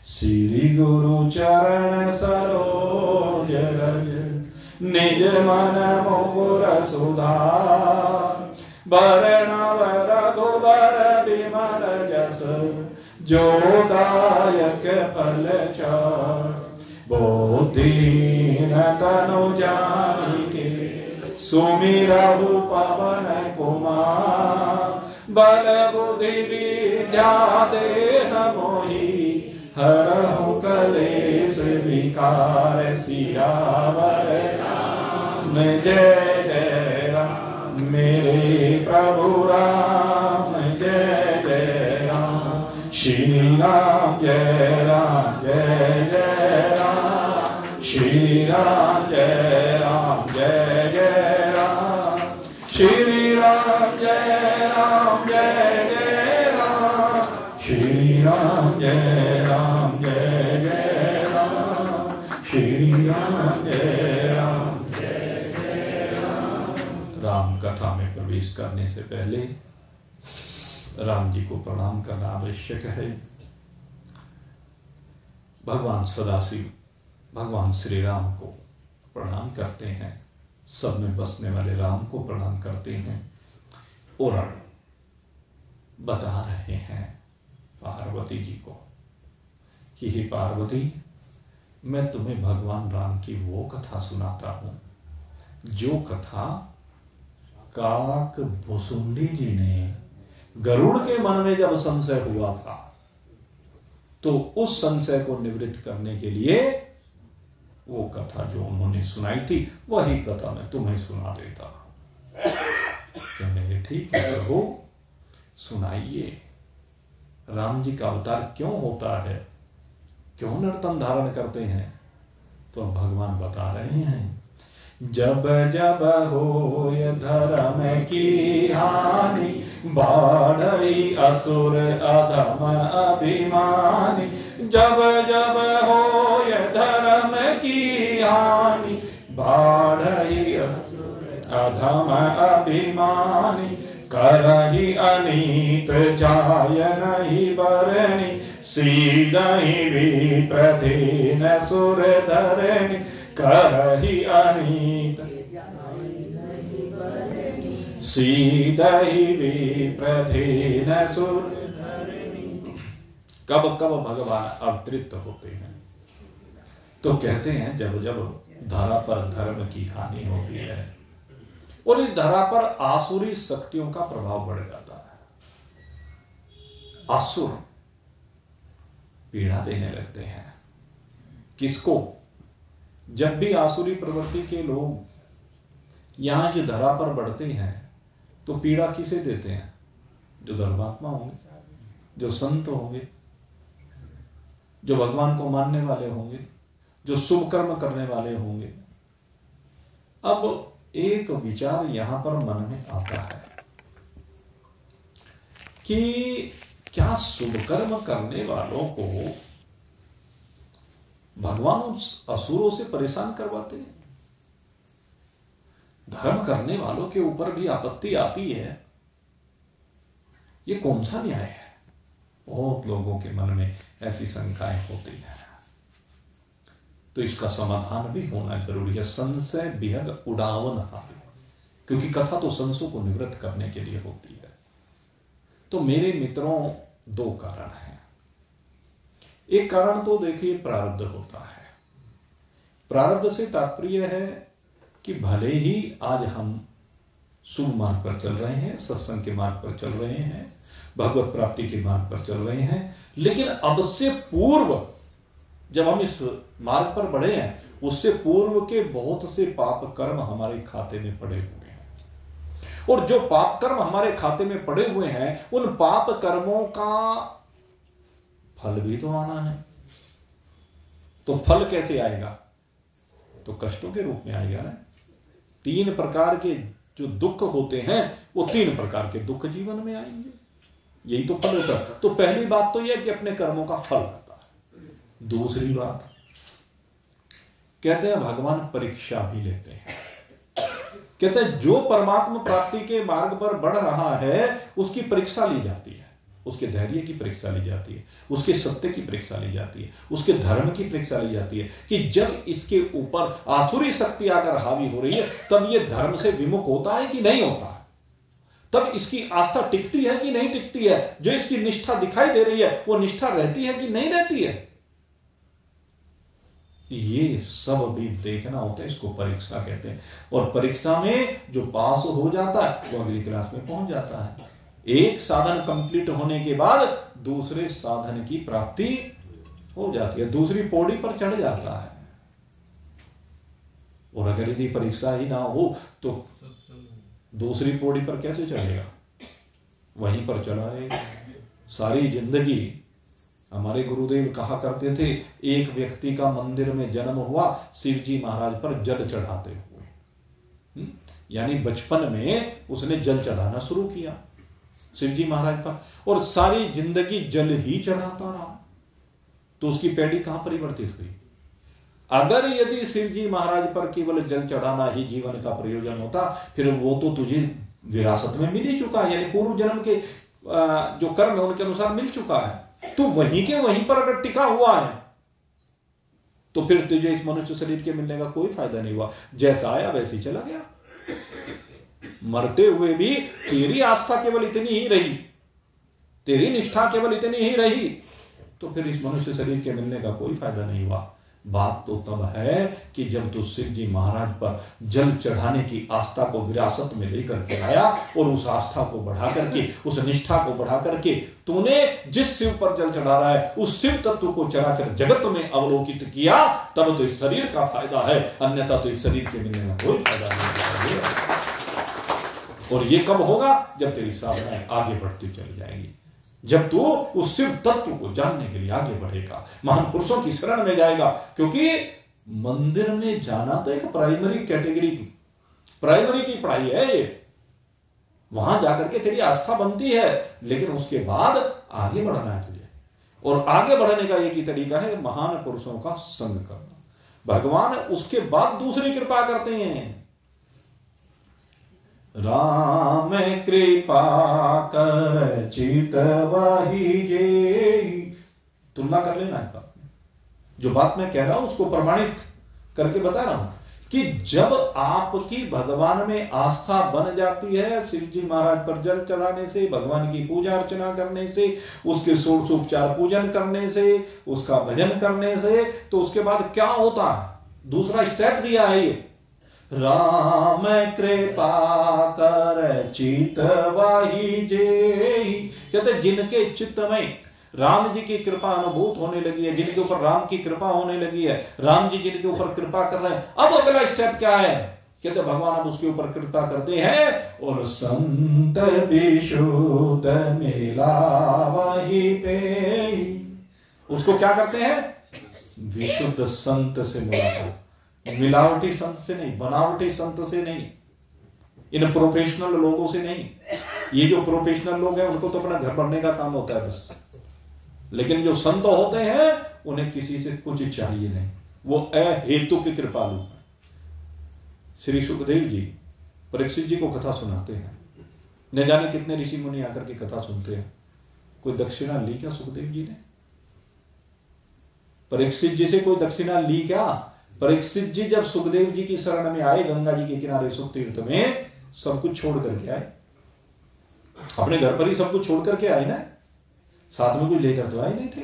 श्री गुरु चरण सरोज रज निज मन मुकुर सुधार, वर्णव रघुबर विमल जस जो दायक फल चार, बुद्धिहीन तनु जानिके सुमिरहु पवन कुमार, बल बुद्धि विद्या देह मोहि हरहु कलेश विकार, सियावर राम जय जय राम, मेरे प्रभु राम जय राम जय राम जय जय राम, श्री राम जय राम जय जय राम, श्री राम जय राम जय जय राम, श्री राम जय राम जय जय राम, श्री राम जय राम जय जय राम। राम कथा में प्रवेश करने से पहले राम जी को प्रणाम करना आवश्यक है। भगवान सदाशिव भगवान श्री राम को प्रणाम करते हैं, सब में बसने वाले राम को प्रणाम करते हैं और बता रहे हैं पार्वती जी को कि हे पार्वती, मैं तुम्हें भगवान राम की वो कथा सुनाता हूं जो कथा काक भुसुंडी जी ने गरुड़ के मन में जब संशय हुआ था तो उस संशय को निवृत्त करने के लिए वो कथा जो उन्होंने सुनाई थी वही कथा मैं तुम्हें सुना देता। कहने ठीक है प्रभु, सुनाइए। राम जी का अवतार क्यों होता है, क्यों नर्तन धारण करते हैं? तो भगवान बता रहे हैं, जब जब होय धर्म की हानि, बाढ़ई असुर अधम अभिमानी। जब जब होय धर्म की हानि, बाढ़ई अधम अभिमानी। करहि अनीत जाय नहीं बरनी, सीदहि विप्रधीन सुर धरणी। करहि अनीत सीदहि विप्रधीन सुर धरणी। कब कब भगवान अवतरित होते हैं तो कहते हैं जब जब धरा पर धर्म की हानि होती है और इस धरा पर आसुरी शक्तियों का प्रभाव बढ़ जाता है, असुर पीड़ा देने लगते हैं। किसको? जब भी आसुरी प्रवृत्ति के लोग यहां से धरा पर बढ़ते हैं तो पीड़ा किसे देते हैं? जो धर्मात्मा होंगे, जो संत होंगे, जो भगवान को मानने वाले होंगे, जो शुभ कर्म करने वाले होंगे। अब एक विचार यहां पर मन में आता है कि क्या शुभ कर्म करने वालों को भगवान असुरों से परेशान करवाते हैं? धर्म करने वालों के ऊपर भी आपत्ति आती है, ये कौन सा न्याय है? बहुत लोगों के मन में ऐसी शंकाएं होती हैं, तो इसका समाधान भी होना जरूरी है। संशय विहग उड़ावन हानि, क्योंकि कथा तो संशयों को निवृत्त करने के लिए होती है। तो मेरे मित्रों, दो कारण हैं। एक कारण तो देखिए प्रारब्ध होता है। प्रारब्ध से तात्पर्य है कि भले ही आज हम शुभ मार्ग पर चल रहे हैं, सत्संग के मार्ग पर चल रहे हैं, भगवत प्राप्ति के मार्ग पर चल रहे हैं, लेकिन अब से पूर्व जब हम इस मार्ग पर बढ़े हैं उससे पूर्व के बहुत से पाप कर्म हमारे खाते में पड़े हुए हैं, और जो पाप कर्म हमारे खाते में पड़े हुए हैं उन पाप कर्मों का फल भी तो आना है। तो फल कैसे आएगा? तो कष्टों के रूप में आएगा ना। 3 प्रकार के जो दुख होते हैं वो 3 प्रकार के दुख जीवन में आएंगे, यही तो फल होता है। तो पहली बात तो यह कि अपने कर्मों का फल आता है। दूसरी बात कहते हैं भगवान परीक्षा भी लेते हैं। कहते हैं जो परमात्मा प्राप्ति के मार्ग पर बढ़ रहा है उसकी परीक्षा ली जाती है, उसके धैर्य की परीक्षा ली जाती है, उसके सत्य की परीक्षा ली जाती है, उसके धर्म की परीक्षा ली जाती है कि जब इसके ऊपर आसुरी शक्ति आकर हावी हो रही है तब ये धर्म से विमुख होता है कि नहीं होता, तब इसकी आस्था टिकती है कि नहीं टिकती है, जो इसकी निष्ठा दिखाई दे रही है वो निष्ठा रहती है कि नहीं रहती है। ये सब भी देखना होता है, इसको परीक्षा कहते हैं। और परीक्षा में जो पास हो जाता है वो अगली क्लास में पहुंच जाता है। एक साधन कंप्लीट होने के बाद दूसरे साधन की प्राप्ति हो जाती है, दूसरी पौड़ी पर चढ़ जाता है। और अगर यदि परीक्षा ही ना हो तो दूसरी पौड़ी पर कैसे चढ़ेगा? वहीं पर चला रहेगा। सारी जिंदगी हमारे गुरुदेव कहा करते थे, एक व्यक्ति का मंदिर में जन्म हुआ शिव जी महाराज पर जल चढ़ाते हुए। यानी बचपन में उसने जल चढ़ाना शुरू किया शिव जी महाराज पर, और सारी जिंदगी जल ही चढ़ाता रहा, तो उसकी पैड़ी कहां परिवर्तित हुई? अगर यदि शिव जी महाराज पर केवल जल चढ़ाना ही जीवन का प्रयोजन होता, फिर वो तो तुझे विरासत में मिल ही चुका है, यानी पूर्व जन्म के जो कर्म है उनके अनुसार मिल चुका है। तो वहीं के वहीं पर अगर टिका हुआ है तो फिर तुझे इस मनुष्य शरीर के मिलने का कोई फायदा नहीं हुआ। जैसा आया वैसे ही चला गया। मरते हुए भी तेरी आस्था केवल इतनी ही रही, तेरी निष्ठा केवल इतनी ही रही, तो फिर इस मनुष्य शरीर के मिलने का कोई फायदा नहीं हुआ। बात तो तब है कि जब तू शिव जी महाराज पर जल चढ़ाने की आस्था को विरासत में लेकर के आया, और उस आस्था को बढ़ा करके, उस निष्ठा को बढ़ा करके तूने जिस शिव पर जल चढ़ा रहा है उस शिव तत्व को चराचर जगत में अवलोकित किया, तब तो इस शरीर का फायदा है, अन्यथा तो इस शरीर के मिलने में कोई फायदा नहीं है। और ये कब होगा? जब तेरी साधनाएं आगे बढ़ती चली जाएंगी, जब तू उस शिव तत्व को जानने के लिए आगे बढ़ेगा, महान पुरुषों की शरण में जाएगा। क्योंकि मंदिर में जाना तो एक प्राइमरी कैटेगरी की, प्राइमरी की पढ़ाई है ये, वहां जाकर के तेरी आस्था बनती है, लेकिन उसके बाद आगे बढ़ना है तुझे। और आगे बढ़ने का एक ही तरीका है महान पुरुषों का संग करना। भगवान उसके बाद दूसरी कृपा करते हैं। राम कृपा कर चितवहि जेहि। तुलना कर लेना है, जो बात मैं कह रहा हूं उसको प्रमाणित करके बता रहा हूं कि जब आपकी भगवान में आस्था बन जाती है, शिव जी महाराज पर जल चढ़ाने से, भगवान की पूजा अर्चना करने से, उसके षोडशोपचार पूजन करने से, उसका भजन करने से, तो उसके बाद क्या होता है? दूसरा स्टेप दिया है ये, राम कृपा कर चितवहि जेहि। कहते जिनके चित्त में राम जी की कृपा अनुभूत होने लगी है, जिनके ऊपर राम की कृपा होने लगी है, राम जी जिनके ऊपर कृपा कर रहे हैं, अब अगला स्टेप क्या है? कहते भगवान अब उसके ऊपर कृपा करते हैं और संत विशुद्ध मिलावहि पेहि। उसको क्या करते हैं? विशुद्ध संत से मिलाकर, मिलावटी संत से नहीं, बनावटी संत से नहीं, इन प्रोफेशनल लोगों से नहीं। ये जो प्रोफेशनल लोग हैं उनको तो अपना घर भरने का काम होता है बस, लेकिन जो संत होते हैं उन्हें किसी से कुछ चाहिए नहीं, वो अहेतु की कृपालु। श्री सुखदेव जी परीक्षित जी को कथा सुनाते हैं, न जाने कितने ऋषि मुनि आकर के कथा सुनते हैं। कोई दक्षिणा ली क्या सुखदेव जी ने? परीक्षित जी से कोई दक्षिणा ली क्या? परीक्षित जी जब सुखदेव जी की शरण में आए, गंगा जी के किनारे सुख तीर्थ में, सब कुछ छोड़ करके आए, अपने घर पर ही सब कुछ छोड़ करके आए ना, साथ में कुछ लेकर तो आए नहीं थे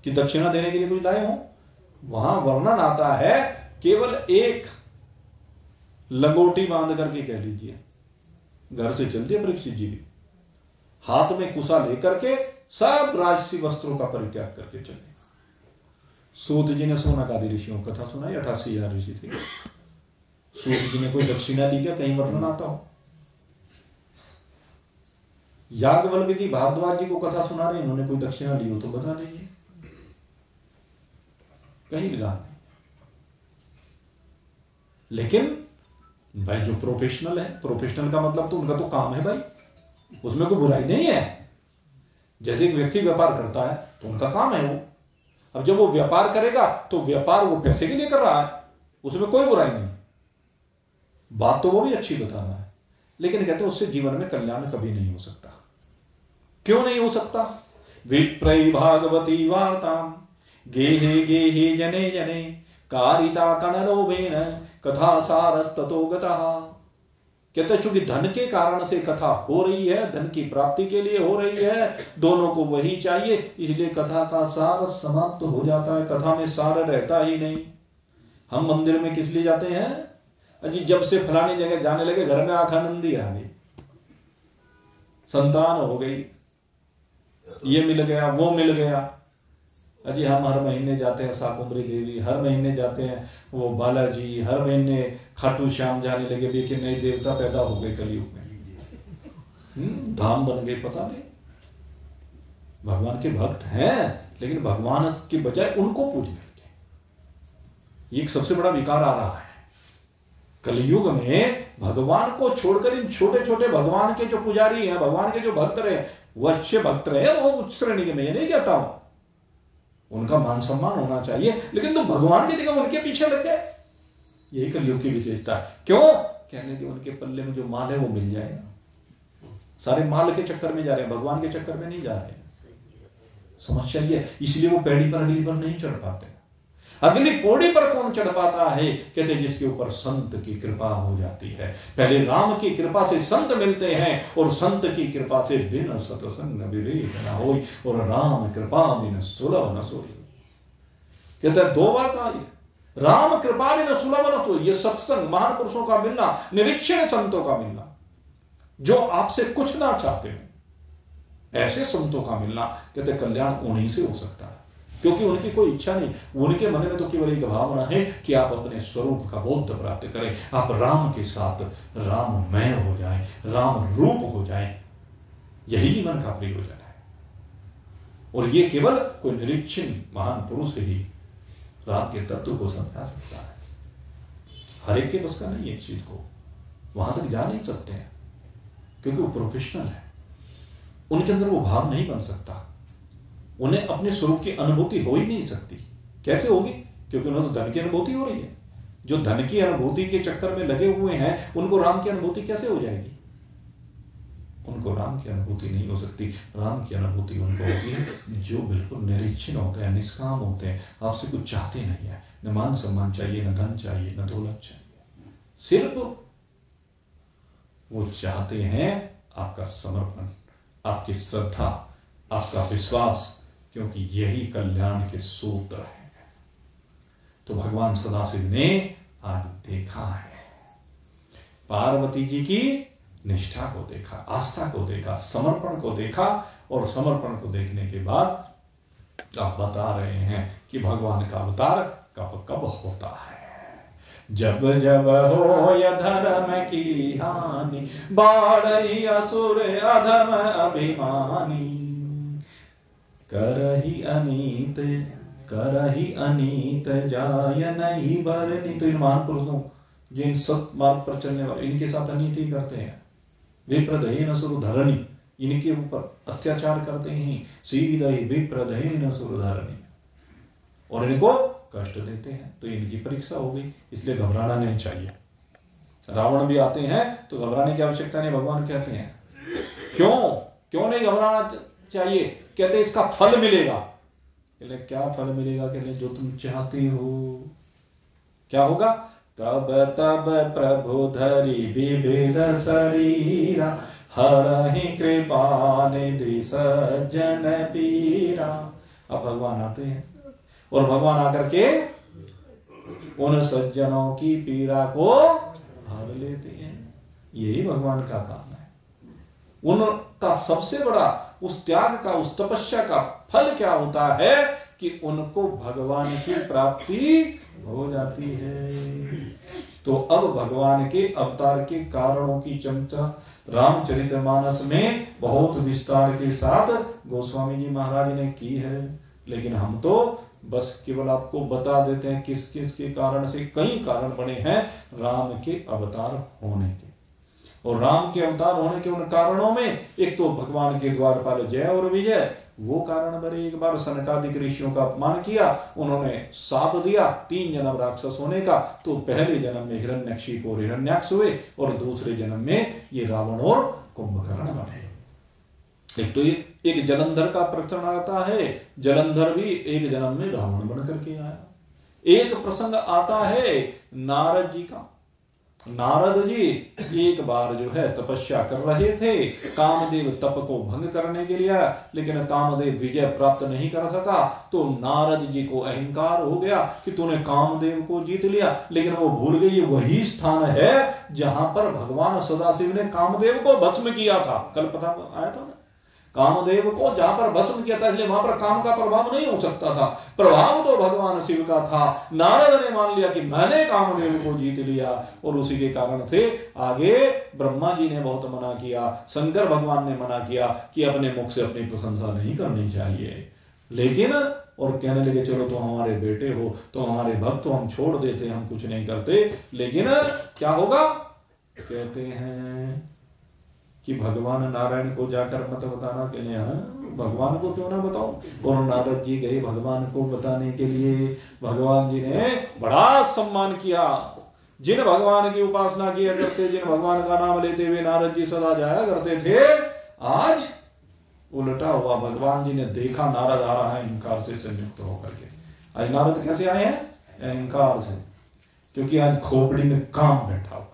कि दक्षिणा देने के लिए कुछ लाए हो। वहां वर्णन आता है केवल एक लंगोटी बांध करके, कह लीजिए, घर से चल दिए परीक्षित जी भी, हाथ में कुशा लेकर के सब राजसी वस्त्रों का परित्याग करके चले। सूत जी ने सोना का ऋषियों को कथा सुनाई, 88,000 ऋषि थे। सूत जी ने कोई दक्षिणा ली क्या? कहीं वर्णन आता हो? याज्ञवल्क्य जी भारद्वाज जी को कथा सुना रहे, इन्होंने कोई दक्षिणा ली हो तो बता दीजिए, कहीं विधान नहीं। लेकिन भाई जो प्रोफेशनल है, प्रोफेशनल का मतलब तो उनका तो काम है भाई, उसमें कोई बुराई नहीं है। जैसे एक व्यक्ति व्यापार करता है तो उनका काम है वो, अब जब वो व्यापार करेगा तो व्यापार वो पैसे के लिए कर रहा है, उसमें कोई बुराई नहीं, बात तो वो भी अच्छी बताना है। लेकिन कहते हैं उससे जीवन में कल्याण कभी नहीं हो सकता। क्यों नहीं हो सकता? विप्रई भागवती वार्ताम गेहे गेहे जने जने कारिता कनलोभेन कथा सारस्ततो गतः। कहते चूंकि धन के कारण से कथा हो रही है, धन की प्राप्ति के लिए हो रही है, दोनों को वही चाहिए, इसलिए कथा का सार समाप्त हो जाता है, कथा में सार रहता ही नहीं। हम मंदिर में किस लिए जाते हैं? अजी जब से फलानी जगह जाने लगे घर में आनंदी आ गई, संतान हो गई, ये मिल गया वो मिल गया। अजी हम हर महीने जाते हैं शाकुंभरी देवी, हर महीने जाते हैं वो बालाजी, हर महीने खाटू श्याम जाने लगे, लेकिन नए देवता पैदा हो गए कलयुग में, धाम बन गए, पता नहीं। भगवान के भक्त हैं, लेकिन भगवान के बजाय उनको पूजने लगे। ये एक सबसे बड़ा विकार आ रहा है कलयुग में। भगवान को छोड़कर इन छोटे छोटे भगवान के जो पुजारी हैं, भगवान के जो भक्त रहे, वो अच्छे भक्त रहे, वो उच्च श्रेणी के, मैं ये नहीं कहता हूं, उनका मान सम्मान होना चाहिए, लेकिन तुम भगवान की जगह उनके पीछे लग गए। यही कलयुग की विशेषता है। क्यों? कहने की उनके पल्ले में जो माल है वो मिल जाएगा। सारे माल के चक्कर में जा रहे हैं, भगवान के चक्कर में नहीं जा रहे हैं। समस्या ये, इसलिए वो पैड़ी पर अगली पर नहीं चढ़ पाते। अगली पौड़ी पर कौन चढ़ पाता है? कहते जिसके ऊपर संत की कृपा हो जाती है। पहले राम की कृपा से संत मिलते हैं, और संत की कृपा से बिन सत्संग विवेक न होई, और राम कृपा बिन सुलभ न सोई। कहते हैं दो बार कहा, राम कृपा बिन सुलभ न सोई। ये सत्संग, महान पुरुषों का मिलना, निरीक्षण संतों का मिलना, जो आपसे कुछ ना चाहते हैं, ऐसे संतों का मिलना, कहते कल्याण उन्हीं से हो सकता है। क्योंकि उनकी कोई इच्छा नहीं, उनके मन में तो केवल एक भावना है कि आप अपने स्वरूप का बोध प्राप्त करें, आप राम के साथ राममय हो जाएं, राम रूप हो जाएं। यही मन का प्रयोजन है। और ये केवल कोई निरीक्षण महान पुरुष ही राम के तत्व को समझा सकता है। हर एक के बस का नहीं है इस चीज को, वहां तक जा नहीं सकते हैं, क्योंकि वो प्रोफेशनल है। उनके अंदर वो भाव नहीं बन सकता, उन्हें अपने स्वरूप की अनुभूति हो ही नहीं सकती। कैसे होगी? क्योंकि उन्हें तो धन की अनुभूति हो रही है। जो धन की अनुभूति के चक्कर में लगे हुए हैं, उनको राम की अनुभूति कैसे हो जाएगी? उनको राम की अनुभूति नहीं हो सकती। राम की अनुभूति उनको होती है जो बिल्कुल निरीक्षण होते हैं, निष्काम होते हैं, आपसे कुछ चाहते नहीं है, न मान सम्मान चाहिए, न धन चाहिए, न दौलत चाहिए, सिर्फ वो चाहते हैं आपका समर्पण, आपकी श्रद्धा, आपका विश्वास, क्योंकि यही कल्याण के सूत्र है। तो भगवान सदाशिव ने आज देखा है, पार्वती जी की निष्ठा को देखा, आस्था को देखा, समर्पण को देखा, और समर्पण को देखने के बाद आप बता रहे हैं कि भगवान का अवतार कब कब होता है। जब जब हो या धर्म की हानि, बाढ़ी असुर अधम अभिमानी, करही अनीत जाय नहीं बरनी। तो इन महान पुरुषों, जिन सत मार्ग पर चलने वाले, इनके साथ अनीति करते हैं। विप्रदयेन सुरधरणी, इनके ऊपर अत्याचार करते हैं। सीदई विप्रदयेन सुरधरणी, और इनको कष्ट देते हैं। तो इनकी परीक्षा हो गई, इसलिए घबराना नहीं चाहिए। रावण भी आते हैं तो घबराने की आवश्यकता नहीं, भगवान कहते हैं। क्यों नहीं घबराना चाहिए? कहते इसका फल मिलेगा। कहते क्या फल मिलेगा? कहते जो तुम चाहती हो। क्या होगा? तब तब प्रभु धरी विविध शरीरा, हरहि कृपा निधि सज्जन पीरा। अब भगवान आते हैं, और भगवान आकर के उन सज्जनों की पीड़ा को हर लेते हैं। यही भगवान का काम है। उनका सबसे बड़ा उस त्याग का, उस तपस्या का फल क्या होता है कि उनको भगवान की प्राप्ति हो जाती है। तो अब भगवान के अवतार के कारणों की चर्चा रामचरितमानस में बहुत विस्तार के साथ गोस्वामी जी महाराज ने की है, लेकिन हम तो बस केवल आपको बता देते हैं किस किस के कारण से कई कारण बने हैं राम के अवतार होने के। और राम के अवतार होने के उन कारणों में एक तो भगवान के द्वारपाल जय और विजय, वो कारण बने। एक बार सनकादिक ऋषियों का अपमान किया, उन्होंने शाप दिया 3 जन्म राक्षस होने का। तो पहले जन्म में हिरण्यकशिपु और हिरण्याक्ष हुए, और दूसरे जन्म में ये रावण और कुंभकर्ण बने। एक तो एक जलंधर का प्रकरण आता है, जलंधर भी एक जन्म में रावण बन करके आया। एक प्रसंग आता है नारद जी का। नारद जी एक बार जो है तपस्या कर रहे थे, कामदेव तप को भंग करने के लिए, लेकिन कामदेव विजय प्राप्त नहीं कर सका। तो नारद जी को अहंकार हो गया कि तूने कामदेव को जीत लिया, लेकिन वो भूल गए ये वही स्थान है जहां पर भगवान सदाशिव ने कामदेव को भस्म किया था। कल पता आया था ना, कामदेव को जहां पर भस्म किया था, इसलिए वहां पर काम का प्रभाव नहीं हो सकता था, प्रभाव तो भगवान शिव का था। नारद ने मान लिया कि मैंने कामदेव को जीत लिया, और उसी के कारण से आगे ब्रह्मा जी ने बहुत मना किया, शंकर भगवान ने मना किया कि अपने मुख से अपनी प्रशंसा नहीं करनी चाहिए। लेकिन और कहने लगे चलो तो हमारे बेटे हो, तो हमारे भक्त, तो हम छोड़ देते, हम कुछ नहीं करते। लेकिन क्या होगा, कहते हैं कि भगवान नारायण को जाकर मत बताना के लिए, भगवान को क्यों ना बताऊं। और नारद जी गए भगवान को बताने के लिए। भगवान जी ने बड़ा सम्मान किया। जिन भगवान की उपासना किया करते, जिन भगवान का नाम लेते हुए नारद जी सदा जाया करते थे, आज उल्टा हुआ। भगवान जी ने देखा नारद आ रहा है अहंकार से संयुक्त होकर के। आज नारद कैसे आए हैं? अहंकार से, क्योंकि आज खोपड़ी में काम बैठा हुआ है।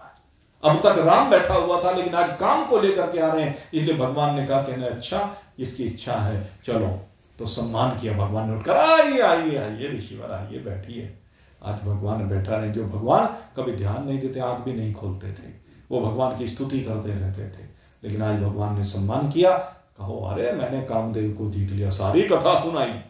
अब तक राम बैठा हुआ था, लेकिन आज काम को लेकर के आ रहे हैं। इसलिए भगवान ने कहा कहना अच्छा इसकी इच्छा है, चलो। तो सम्मान किया भगवान ने, उठकर आइए आइए आइए ऋषिवर आइए बैठिए। आज भगवान बैठा रहे। जो भगवान कभी ध्यान नहीं देते, आंख भी नहीं खोलते थे, वो भगवान की स्तुति करते रहते थे। लेकिन आज भगवान ने सम्मान किया, कहो अरे मैंने कामदेव को जीत लिया, सारी कथा सुनाई।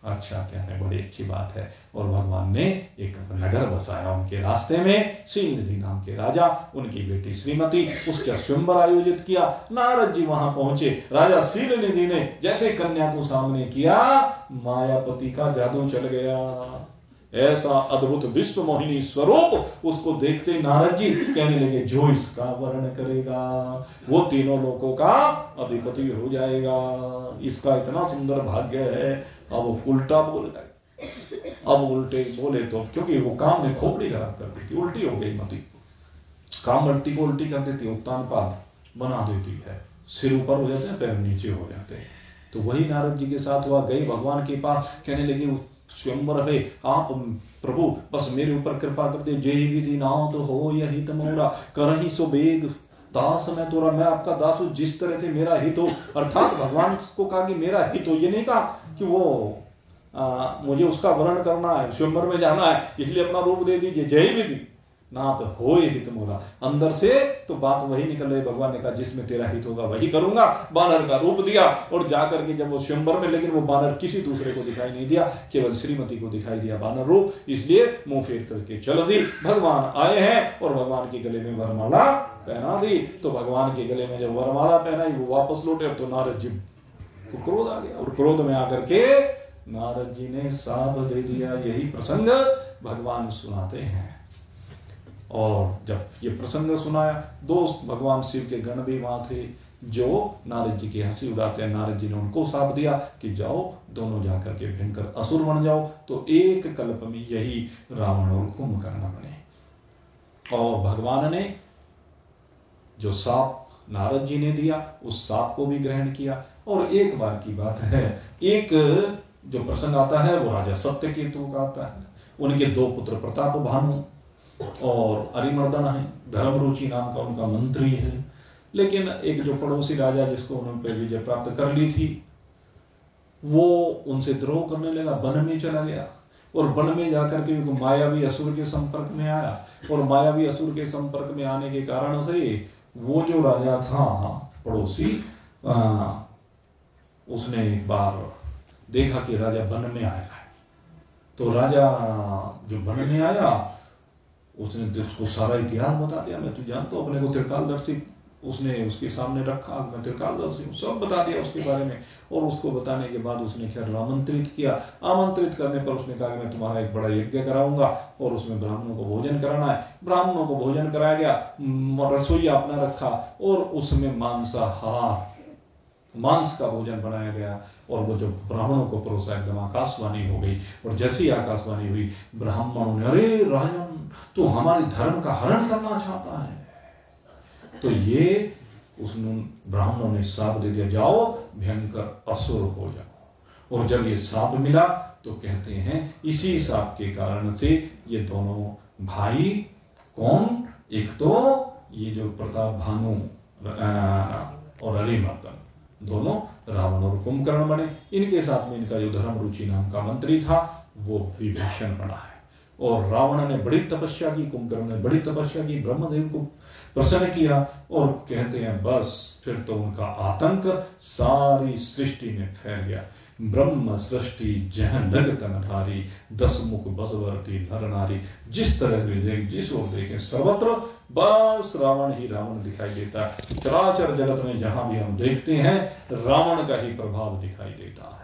अच्छा, कहने बड़ी अच्छी बात है। और भगवान ने एक नगर बसाया उनके रास्ते में। शीलनिधि नाम के राजा, उनकी बेटी श्रीमती, उसका स्वयंवर आयोजित किया। नारद जी वहां पहुंचे। राजा शीलनिधि ने जैसे कन्या को सामने किया, मायापति का जादू चल गया। ऐसा अद्भुत विश्व मोहिनी स्वरूप उसको देखते नारद जी कहने लगे जो इसका वर्ण करेगा वो तीनों लोकों का अधिपति हो जाएगा। इसका इतना सुंदर भाग्य है। अब उल्टा बोल गए। अब उल्टे बोले तो, क्योंकि वो काम में खोपड़ी खराब कर देती, उल्टी हो गई मती। काम मल्टी को उल्टी कर देती, उत्तान पाद बना देती है। सिर ऊपर हो जाते हैं, पैर नीचे हो जाते हैं। तो वही नारद जी के साथ हुआ। गई भगवान के पास, कहने लगे स्वयंवर है आप प्रभु, बस मेरे ऊपर कृपा कर दे। जय विधि नाथ हो यह हित मोरा, करहि सो बेग दास मैं तोरा। मैं आपका दास हूं, जिस तरह से मेरा हित हो। अर्थात भगवान को कहा कि मेरा हित हो, ये नहीं कहा कि वो मुझे उसका वर्ण करना है, स्वयंवर में जाना है, इसलिए अपना रूप दे दीजिए। जय विधि नाथ हो हित मोरा। अंदर से तो बात वही निकल रही। भगवान ने कहा जिसमें तेरा हित होगा वही करूंगा। बानर का रूप दिया, और जाकर के जब वो स्वयंवर में, लेकिन वो बानर किसी दूसरे को दिखाई नहीं दिया, केवल श्रीमती को दिखाई दिया बानर रूप। इसलिए मुंह फेर करके चल दी। भगवान आए हैं और भगवान के गले में वरमाला पहना दी। तो भगवान के गले में जब वरमाला पहनाई, वो वापस लौटे। तो नारद जी को क्रोध आ गया, और क्रोध में आकर के नारद जी ने साप दे दिया। यही प्रसंग भगवान सुनाते हैं। और जब ये प्रसंग सुनाया, दोस्त भगवान शिव के गण भी वहां थे जो नारद जी की हंसी उड़ाते हैं। नारद जी ने उनको शाप दिया कि जाओ दोनों जाकर के भयंकर असुर बन जाओ। तो एक कल्प में यही रावण और कुंभकर्ण बने। और भगवान ने जो शाप नारद जी ने दिया, उस शाप को भी ग्रहण किया। और एक बार की बात है, एक जो प्रसंग आता है वो राजा सत्यकेतु का आता है। उनके दो पुत्र प्रताप भानु और अरिमर्दन है। धर्मरुचि नाम का उनका मंत्री है। लेकिन एक जो पड़ोसी राजा जिसको उन्होंने विजय प्राप्त कर ली थी, वो उनसे द्रोह करने लगा, वन में चला गया। और वन में जाकर के मायावी असुर के संपर्क में आया। और मायावी असुर के संपर्क में आने के कारण से वो जो राजा था पड़ोसी, उसने एक बार देखा कि राजा वन में आया है। तो राजा जो वन में आया, उसने उसको सारा इतिहास बता दिया। मैं तो जानता हूँ, अपने को त्रिकालदर्शी उसने उसके सामने रखा, मैं त्रिकालदर्शी हूँ, सब बता दिया उसके बारे में। और उसको बताने के बाद उसने खैर आमंत्रित किया। आमंत्रित करने पर उसने कहा कि मैं तुम्हारा एक बड़ा यज्ञ कराऊंगा और उसमें ब्राह्मणों को भोजन कराना है। ब्राह्मणों को भोजन कराया गया, रसोईया अपना रखा, और उसमें मांसाहार, मांस का भोजन बनाया गया। और वो जो ब्राह्मणों को परोसा, एकदम आकाशवाणी हो गई। और जैसी आकाशवाणी हुई, ब्राह्मणों ने, अरे राजन तो हमारे धर्म का हरण करना चाहता है। तो ये उसने ब्राह्मणों ने शाप दे दिया, जाओ भयंकर असुर हो जाओ। और जब ये शाप मिला तो कहते हैं इसी शाप के कारण से ये दोनों भाई, कौन, एक तो ये जो प्रताप भानु और अरिमर्दन, दोनों रावण और कुंभकर्ण बने। इनके साथ में इनका जो धर्मरुचि नाम का मंत्री था वो विभीषण बना है। और रावण ने बड़ी तपस्या की, कुंभकर्ण ने बड़ी तपस्या की, ब्रह्मदेव को प्रसन्न किया, और कहते हैं बस फिर तो उनका आतंक सारी सृष्टि में फैल गया। ब्रह्म सृष्टि जह नग तनधारी, 10 मुख बसवर्ती नर नारी। जिस तरह से देख, जिस ओर देखें सर्वत्र बस रावण ही रावण दिखाई देता है। चराचर जगत में जहां भी हम देखते हैं रावण का ही प्रभाव दिखाई देता है।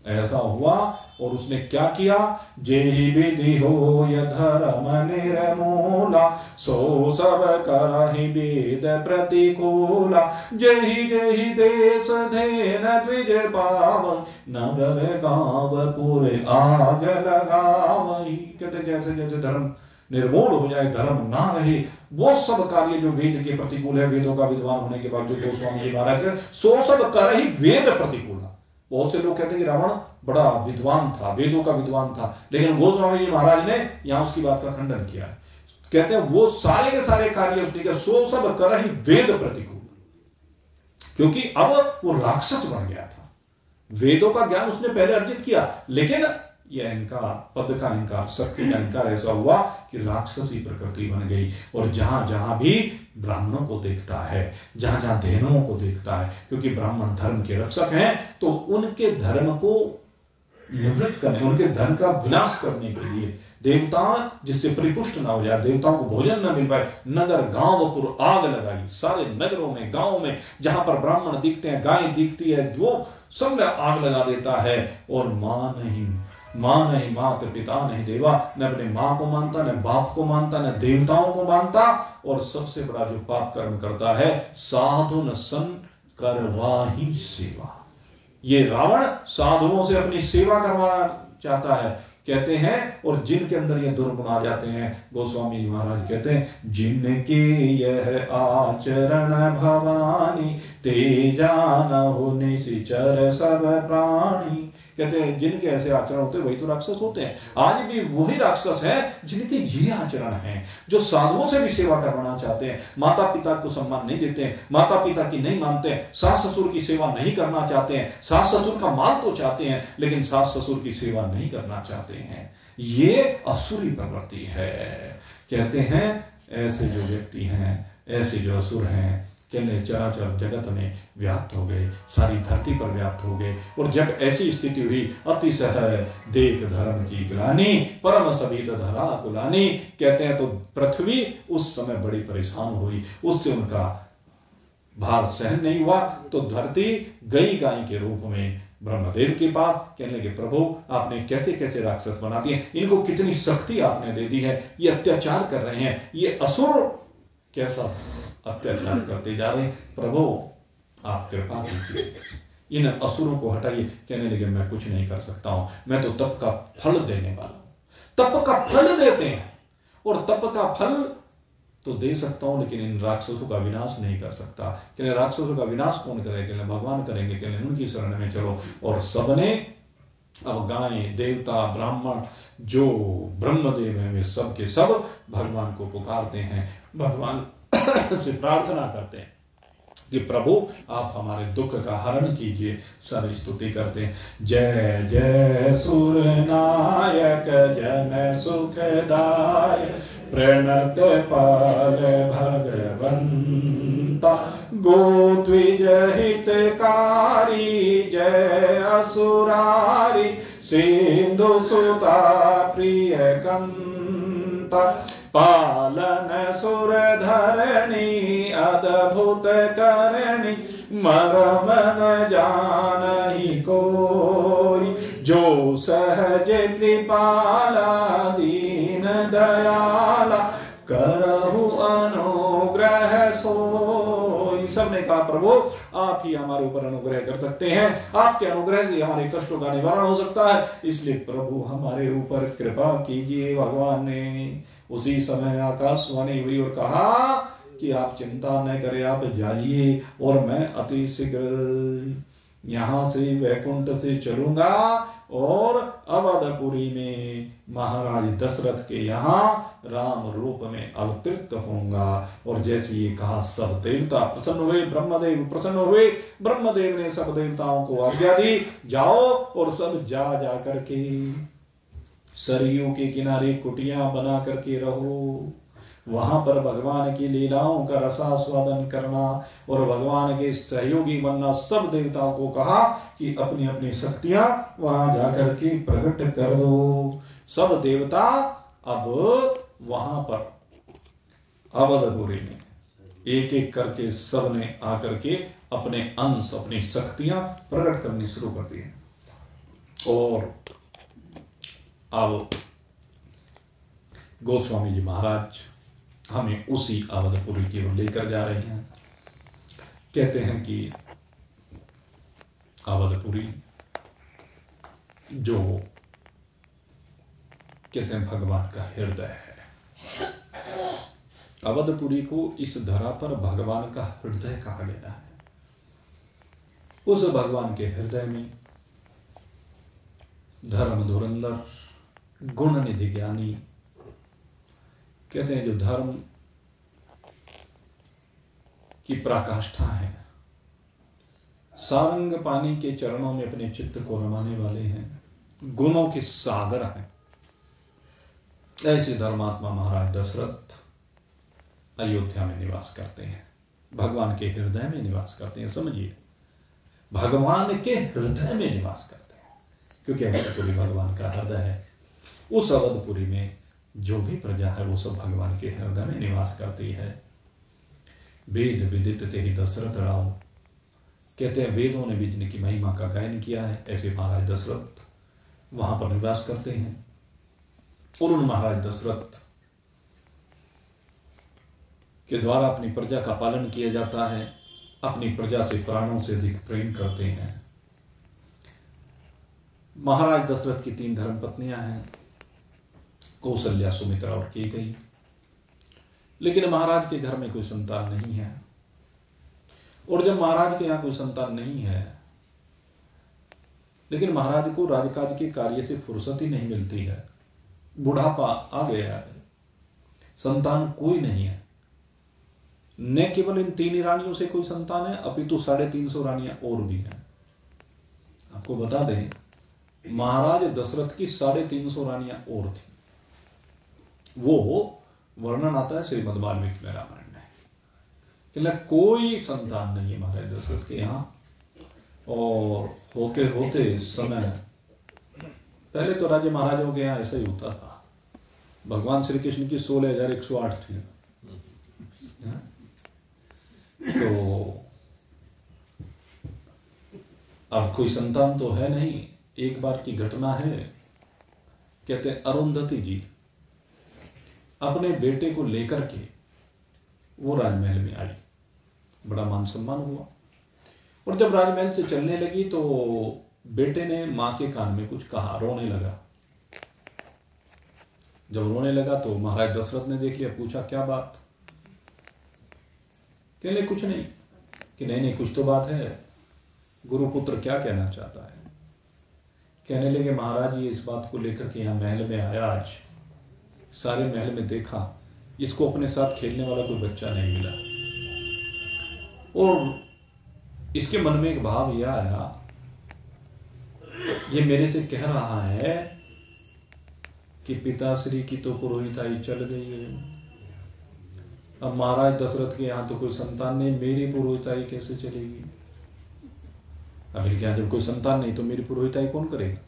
ऐसा हुआ, और उसने क्या किया, जेहि विधि हो धर्म निर्मूला, सो सब करहि वेद प्रतिकूला। जेहि जेहि देश धेन द्विज पाव, नगर गांव पुर आग लगावई। कहते जैसे जैसे धर्म निर्मूल हो जाए, धर्म ना रहे, वो सब कार्य जो वेद के प्रतिकूल है, वेदों का विद्वान होने के बाद जो गोस्वामी जी महाराज है, सो सब करहि वेद प्रतिकूल। बहुत से लोग कहते हैं कि रावण बड़ा विद्वान था, वेदों का विद्वान था, लेकिन गोस्वामी जी महाराज ने यहां उसकी बात का खंडन किया है। कहते हैं वो सारे के सारे कार्य उसने किया, सो सब करहि वेद प्रतिकूल, क्योंकि अब वो राक्षस बन गया था। वेदों का ज्ञान उसने पहले अर्जित किया, लेकिन यह इनका पद का इनकार, शक्ति का इनकार ऐसा हुआ कि राक्षसी प्रकृति बन गई। और जहां जहां भी ब्राह्मणों को देखता है, जहां जहां धेनुओं को देखता है, क्योंकि ब्राह्मण धर्म के रक्षक हैं, तो उनके धर्म को निवृत्त करने, उनके धर्म का विनाश करने के लिए देवता जिससे परिपुष्ट ना हो जाए, देवताओं को भोजन न मिल पाए, नगर गांव पुर आग लगाई। सारे नगरों में, गांव में जहां पर ब्राह्मण दिखते हैं, गाय दिखती है, वो सब में आग लगा देता है। और मां नहीं, मात पिता नहीं देवा, न अपने मां को मानता, न बाप को मानता, न देवताओं को मानता। और सबसे बड़ा जो पाप कर्म करता है, साधु न सन करवाही सेवा। ये रावण साधुओं से अपनी सेवा करवाना चाहता है, कहते हैं। और जिनके अंदर ये दुर्गुण आ जाते हैं, गोस्वामी जी महाराज कहते हैं, जिनके यह आचरण भवानी, ते जानहु निशिचर सब प्राणी। कहते हैं जिनके ऐसे आचरण होते हैं वही तो राक्षस होते हैं। आज भी वही राक्षस हैं जिनके ये आचरण हैं, जो साधुओं से भी सेवा करवाना चाहते हैं, माता पिता को सम्मान नहीं देते हैं, माता पिता की नहीं मानते हैं, सास ससुर की सेवा नहीं करना चाहते हैं, सास ससुर का माल तो चाहते हैं लेकिन सास ससुर की सेवा नहीं करना चाहते हैं। ये असुरी प्रवृत्ति है। कहते हैं ऐसे जो व्यक्ति हैं, ऐसे जो असुर हैं, कहने चराचर जगत में व्याप्त हो गए, सारी धरती पर व्याप्त हो गए। और जब ऐसी स्थिति हुई, अतिशय देख धर्म की ग्लानि, परम सवित धरा कुलानि। कहते हैं तो पृथ्वी उस समय बड़ी परेशान हुई, उससे उनका भार सहन नहीं हुआ, तो धरती गई गाय के रूप में ब्रह्मदेव के पास, कहने लगे प्रभु आपने कैसे कैसे राक्षस बना दिए, इनको कितनी शक्ति आपने दे दी है, ये अत्याचार कर रहे हैं, ये असुर कैसा अत्याचार करते जा रहे हैं, प्रभु आप कृपा कीजिए, इन असुरों को हटाइए। कहने लगे मैं कुछ नहीं कर सकता हूं, मैं तो तप का फल देने वाला हूं। तप का फल देते हैं, और तप का फल तो दे सकता हूं, लेकिन इन राक्षसों का विनाश नहीं कर सकता। कहने राक्षसों का विनाश कौन करेगा, भगवान करेंगे। कहने उनकी शरण में चलो। और सबने अब गाय, देवता, ब्राह्मण जो ब्रह्मदेव हैं, वे सब के सब भगवान को पुकारते हैं, भगवान से प्रार्थना करते हैं कि प्रभु आप हमारे दुख का हरण कीजिए। सारी स्तुति करते हैं, जय जय सुर नायक जन सुखदाय, प्रणत पाल भगवंता, गोद्विज हितकारी, जय असुरारी, सिंधु सुता प्रिय कंता, पालन सुर धरणी, अद्भुत करणी, मरम न जानहि कोई, जो सहज कृपाला दीन दयाला, करहु अनुग्रह सोई। सबने कहा प्रभु आप ही हमारे ऊपर अनुग्रह कर सकते हैं, आपके अनुग्रह से हमारे कष्टों का निवारण हो सकता है, इसलिए प्रभु हमारे ऊपर कृपा कीजिए। भगवान ने उसी समय आकाशवाणी हुई और कहा कि आप चिंता न करें, आप जाइए और मैं अति शीघ्र यहां से वैकुंठ से चलूंगा और अवधपुरी में महाराज दशरथ के यहाँ राम रूप में अवतरित होऊंगा। और जैसे ये कहा सब देवता प्रसन्न हुए, ब्रह्मदेव प्रसन्न हुए। ब्रह्मदेव ने सब देवताओं को आज्ञा दी, जाओ, और सब जा करके सरयू के किनारे कुटिया बना करके रहो, वहां पर भगवान की लीलाओं का रसास्वादन करना और भगवान के सहयोगी बनना। सब देवताओं को कहा कि अपनी अपनी शक्तियां वहां जाकर के प्रकट कर दो। सब देवता अब वहां पर अवधपुरी में एक एक करके सब ने आकर के अपने अंश, अपनी शक्तियां प्रकट करनी शुरू कर दी। और अब गोस्वामी जी महाराज हमें उसी अवधपुरी की ओर लेकर जा रहे हैं। कहते हैं कि अवधपुरी जो कहते हैं भगवान का हृदय है। अवधपुरी को इस धरा पर भगवान का हृदय कहा गया है। उस भगवान के हृदय में धर्म धुरंधर, गुण निधि ज्ञानी, कहते हैं जो धर्म की पराकाष्ठा है, सारंग पानी के चरणों में अपने चित्त को रमाने वाले हैं, गुणों के सागर हैं, ऐसे धर्मात्मा महाराज दशरथ अयोध्या में निवास करते हैं, भगवान के हृदय में निवास करते हैं। समझिए, भगवान के हृदय में निवास करते हैं, क्योंकि अवधपुरी भगवान का हृदय है। उस अवधपुरी में जो भी प्रजा है वो सब भगवान के हृदय में निवास करती है। वेद विदित ते ही दशरथ राव, कहते हैं वेदों ने भी जिनकी महिमा का गायन किया है, ऐसे महाराज दशरथ वहां पर निवास करते हैं। और उन महाराज दशरथ के द्वारा अपनी प्रजा का पालन किया जाता है, अपनी प्रजा से प्राणों से अधिक प्रेम करते हैं। महाराज दशरथ की 3 धर्मपत्नियां हैं, कौशल्या, सुमित्रा और कैकेयी। लेकिन महाराज के घर में कोई संतान नहीं है। और जब महाराज के यहां कोई संतान नहीं है, लेकिन महाराज को राजकाज के कार्य से फुर्सत ही नहीं मिलती है, बुढ़ापा आ गया है, संतान कोई नहीं है। न केवल इन 3 रानियों से कोई संतान है, अपितु 350 रानियां और भी हैं। आपको बता दें, महाराज दशरथ की 350 रानियां और थी। वो वर्णन आता है श्रीमद् वाल्मीकि में, रामायण में, कि कोई संतान नहीं है महाराज दशरथ के यहाँ। और होते होते समय, पहले तो राज्य महाराजों के यहाँ ऐसा ही होता था। भगवान श्री कृष्ण की 16,108 थी। तो अब कोई संतान तो है नहीं। एक बार की घटना है, कहते हैं अरुंधति जी अपने बेटे को लेकर के वो राजमहल में आई, बड़ा मान सम्मान हुआ। और जब राजमहल से चलने लगी तो बेटे ने मां के कान में कुछ कहा, रोने लगा। जब रोने लगा तो महाराज दशरथ ने देख लिया, पूछा क्या बात? कहने कुछ नहीं। कि नहीं कुछ तो बात है, गुरुपुत्र क्या कहना चाहता है? कहने लगे महाराज ये इस बात को लेकर के यहाँ महल में आया, आज सारे महल में देखा, इसको अपने साथ खेलने वाला कोई बच्चा नहीं मिला। और इसके मन में एक भाव यह आया, ये मेरे से कह रहा है कि पिताश्री की तो पुरोहिताई चल गई है, अब महाराज दशरथ के यहाँ तो कोई संतान नहीं, मेरी पुरोहिताई कैसे चलेगी? अब मेरे यहाँ जब कोई संतान नहीं तो मेरी पुरोहिताई कौन करेगा?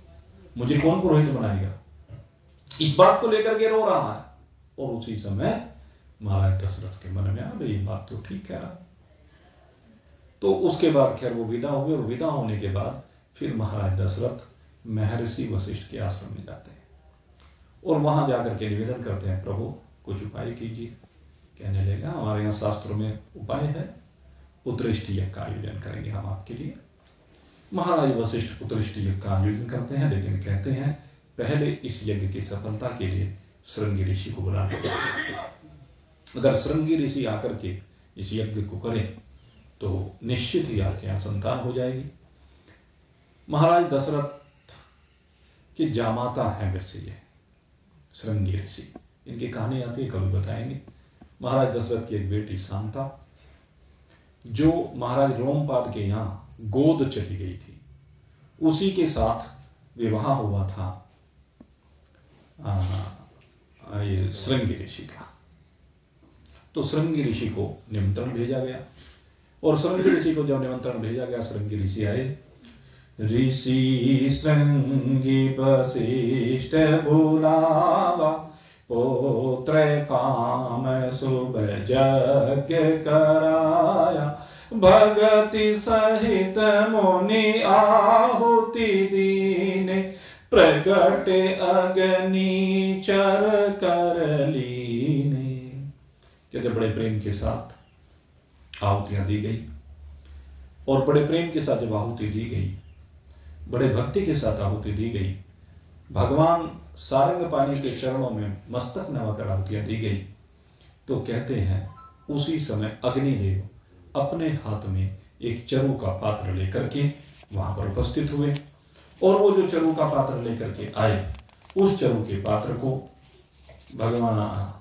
मुझे कौन पुरोहित बनाएगा? इस बात को लेकर के रो रहा है। और उसी समय महाराज दशरथ के मन में आ गई, बात तो ठीक कह रहा। तो उसके बाद खैर वो विदा हुए, और विदा होने के बाद फिर महाराज दशरथ महर्षि वशिष्ठ के आश्रम में जाते हैं और वहां जाकर के निवेदन करते हैं, प्रभु कुछ उपाय कीजिए। कहने लगा हमारे यहाँ शास्त्रों में उपाय है, पुत्रेष्टि यज्ञ का आयोजन करेंगे हम आपके लिए। महाराज वशिष्ठ पुत्रेष्टि यज्ञ का आयोजन करते हैं, लेकिन कहते हैं पहले इस यज्ञ की सफलता के लिए श्रृंगी ऋषि को बुलाना चाहिए। अगर श्रृंगी ऋषि आकर के इस यज्ञ को करें तो निश्चित ही आपके यहाँ संतान हो जाएगी। महाराज दशरथ के जामाता हैं वैसे ये श्रृंगी ऋषि, इनकी कहानी आती है, कभी बताएंगे। महाराज दशरथ की एक बेटी शांता, जो महाराज रोमपाद के यहाँ गोद चली गई थी, उसी के साथ विवाह हुआ था। ये श्रृंगी ऋषि का। तो श्रृंगी ऋषि को निमंत्रण भेजा गया, और श्रृंगी ऋषि को जब निमंत्रण भेजा गया, श्रृंगी ऋषि आए। ऋषि श्रृंगी वशिष्ठ बुलावा, पुत्र काम शुभ यज्ञ कराया, भगति सहित मुनि आहुति दीने, प्रगटे अग्नि चर कर लीने। कहते बड़े प्रेम के साथ आहुतियां दी गई, और बड़े प्रेम के साथ जब आहुति दी गई, बड़े भक्ति के साथ आहुति दी गई, भगवान सारंग पानी के चरणों में मस्तक नवाकर आहुतियां दी गई, तो कहते हैं उसी समय अग्निदेव अपने हाथ में एक चरु का पात्र लेकर के वहां पर उपस्थित हुए, और वो जो चरु का पात्र लेकर के आए, उस चरु के पात्र को भगवान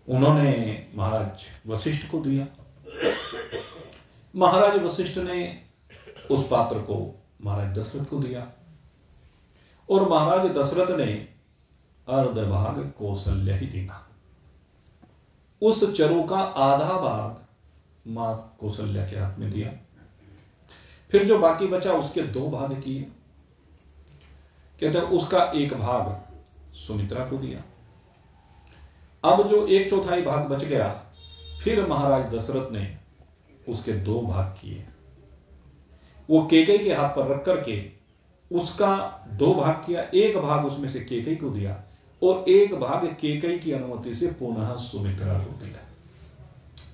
उन्होंने महाराज वशिष्ठ को दिया। महाराज वशिष्ठ ने उस पात्र को महाराज दशरथ को दिया, और महाराज दशरथ ने अर्धभाग कौशल्या ही दिया। उस चरु का आधा भाग मां कौशल्या के हाथ में दिया, फिर जो बाकी बचा उसके 2 भाग किए। कहते हैं उसका 1 भाग सुमित्रा को दिया। अब जो 1/4 भाग बच गया, फिर महाराज दशरथ ने उसके 2 भाग किए। वो कैकेयी के हाथ पर रख करके उसका 2 भाग किया, 1 भाग उसमें से कैकेयी को दिया, और 1 भाग कैकेयी की अनुमति से पुनः सुमित्रा को दिया।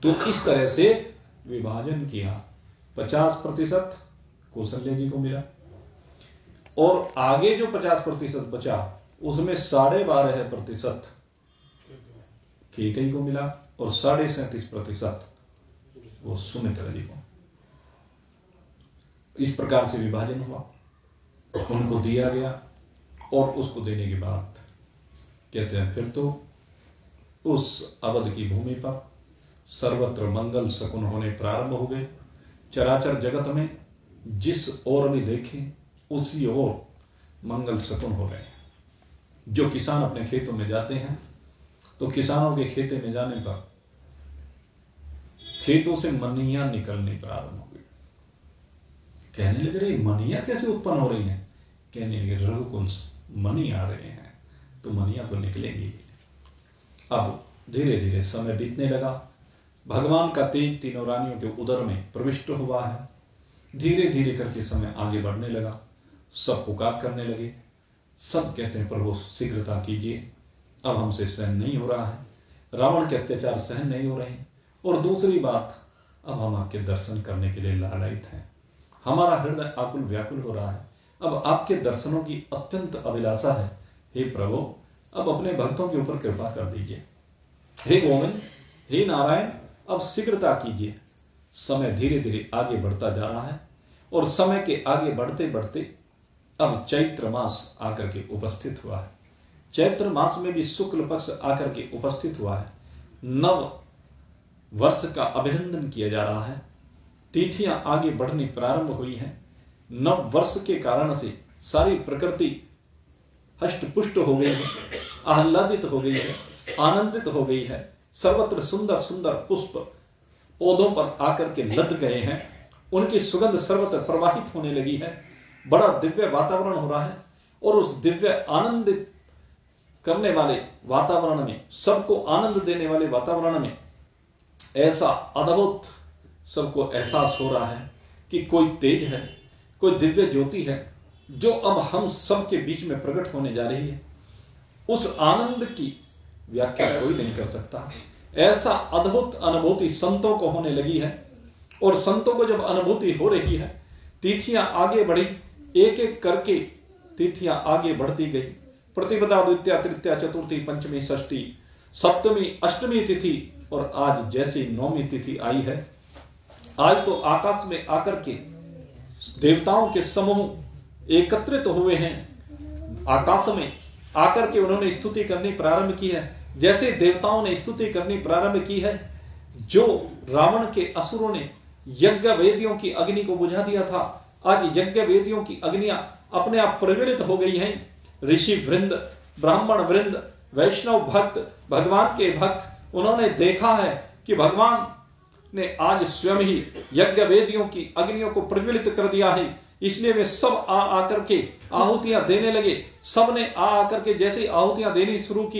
तो इस तरह से विभाजन किया। 50% कौशल्या जी को मिला, और आगे जो 50% बचा उसमें 12.5% कैकेयी को मिला, और 37.5% वो सुमित्रा जी को। इस प्रकार से विभाजन हुआ, उनको दिया गया, और उसको देने के बाद कहते हैं फिर तो उस अवध की भूमि पर सर्वत्र मंगल शकुन होने प्रारंभ हो गए। चराचर जगत में जिस ओर भी देखे उसी ओर मंगल शकुन हो गए। जो किसान अपने खेतों में जाते हैं, तो किसानों के खेते में जाने पर खेतों से मनियां निकलनी प्रारंभ हो गई। कहने लगे रही मनियां कैसे उत्पन्न हो रही हैं? कहने लगे रघुकुंज मणि आ रहे हैं, तो मनियां तो निकलेंगी। अब धीरे धीरे समय बीतने लगा, भगवान का तेज तीनों रानियों के उदर में प्रविष्ट हुआ है। धीरे धीरे करके समय आगे बढ़ने लगा, सब पुकार करने लगे, सब कहते हैं प्रभु शीघ्रता कीजिए, अब हमसे सहन नहीं हो रहा है, रावण के अत्याचार सहन नहीं हो रहे हैं, और दूसरी बात अब हम आपके दर्शन करने के लिए लालायित हैं, हमारा हृदय आकुल व्याकुल हो रहा है, अब आपके दर्शनों की अत्यंत अभिलाषा है। हे प्रभु अब अपने भक्तों के ऊपर कृपा कर दीजिए, हे गोविंद, हे नारायण, अब शीघ्रता कीजिए। समय धीरे धीरे आगे बढ़ता जा रहा है, और समय के आगे बढ़ते बढ़ते अब चैत्र मास आकर के उपस्थित हुआ है। चैत्र मास में भी शुक्ल पक्ष आकर के उपस्थित हुआ है। नव वर्ष का अभिनंदन किया जा रहा है, तिथियां आगे बढ़नी प्रारंभ हुई हैं। नव वर्ष के कारण से सारी प्रकृति हष्ट पुष्ट हो गई है, आह्लादित हो गई है, आनंदित हो गई है। सर्वत्र सुंदर सुंदर पुष्प पौधों पर आकर के लद गए हैं, उनकी सुगंध सर्वत्र प्रवाहित होने लगी है। बड़ा दिव्य वातावरण हो रहा है, और उस दिव्य आनंदित करने वाले वातावरण में, सबको आनंद देने वाले वातावरण में ऐसा अद्भुत सबको एहसास हो रहा है कि कोई तेज है, कोई दिव्य ज्योति है जो अब हम सब के बीच में प्रकट होने जा रही है। उस आनंद की व्याख्या कोई नहीं कर सकता। ऐसा अद्भुत अनुभूति संतों को होने लगी है, और संतों को जब अनुभूति हो रही है, तिथियां आगे बढ़ी, एक एक करके तिथियां आगे बढ़ती गई। प्रतिपदा, द्वितीया, तृतीया, चतुर्थी, पंचमी, षष्ठी, सप्तमी, अष्टमी तिथि, और आज जैसी 9वीं तिथि आई है, आज तो आकाश में आकर के देवताओं के समूह एकत्रित हुए हैं। आकाश में आकर के उन्होंने स्तुति करनी प्रारंभ की है। जैसे देवताओं ने स्तुति करनी प्रारंभ की है, जो रावण के असुरों ने यज्ञ वेदियों की अग्नि को बुझा दिया था, आज यज्ञ वेदियों की अग्नियां अपने आप प्रज्वलित हो गई हैं। ऋषि वृंद ब्राह्मण वृंद, वैष्णव भक्त, भगवान के भक्त, उन्होंने देखा है कि भगवान ने आज स्वयं ही यज्ञ वेदियों की अग्नियों को प्रज्वलित कर दिया है। इसलिए वे सब आकर के आहुतियां देने लगे। सब ने आकर के जैसे आहुतियां देनी शुरू की,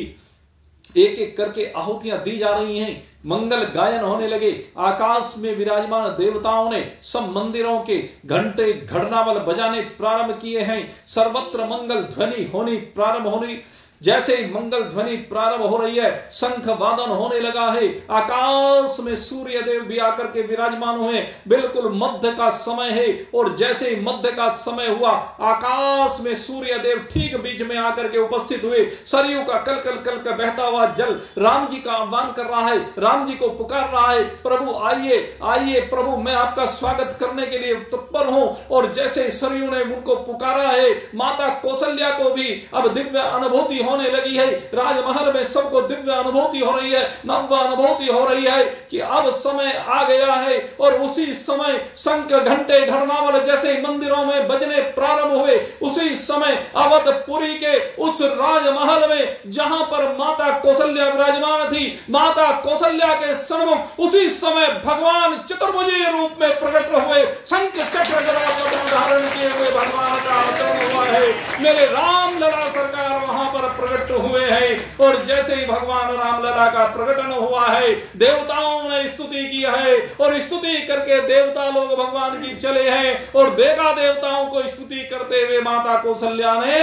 एक एक करके आहुतियां दी जा रही हैं, मंगल गायन होने लगे। आकाश में विराजमान देवताओं ने सब मंदिरों के घंटे घड़नावल बजाने प्रारंभ किए हैं। सर्वत्र मंगल ध्वनि होनी प्रारंभ होनी, जैसे ही मंगल ध्वनि प्रारंभ हो रही है, शंख वादन होने लगा है। आकाश में सूर्य देव भी आकर के विराजमान हुए। बिल्कुल मध्य का समय है, और जैसे ही मध्य का समय हुआ, आकाश में सूर्य देव ठीक बीच में आकर के उपस्थित हुए। सरयू का कल कल कल का बहता हुआ जल राम जी का आह्वान कर रहा है, राम जी को पुकार रहा है, प्रभु आइए आइए प्रभु, मैं आपका स्वागत करने के लिए तत्पर हूं। और जैसे सरयू ने उनको पुकारा है, माता कौशल्या को भी अब दिव्य अनुभूति होने लगी है। राजमहल में सबको दिव्य अनुभूति हो रही है, नव्य अनुभूति हो रही है कि अब समय आ गया है। और उसी समय शंख घंटे घड़नावल जैसे मंदिरों में बजने प्रारंभ हुए, उसी समय अवधपुरी के उस राजमहल में जहां पर माता कौशल्या विराजमान थी, माता कौशल्या के सन्मुख उसी समय भगवान चतुर्भुजी रूप में प्रकट हुए। शंख चक्र गदा पद्म धारण किए हुए भगवान का अवतरण हुआ है। मेरे राम लला सरकार वहां पर प्रकट हुए हैं। और जैसे ही भगवान रामलला का प्रकटन हुआ है, देवताओं ने स्तुति की है, और स्तुति करके देवता लोग भगवान की चले हैं। और देखा देवताओं को स्तुति करते हुए माता कौशल्या ने,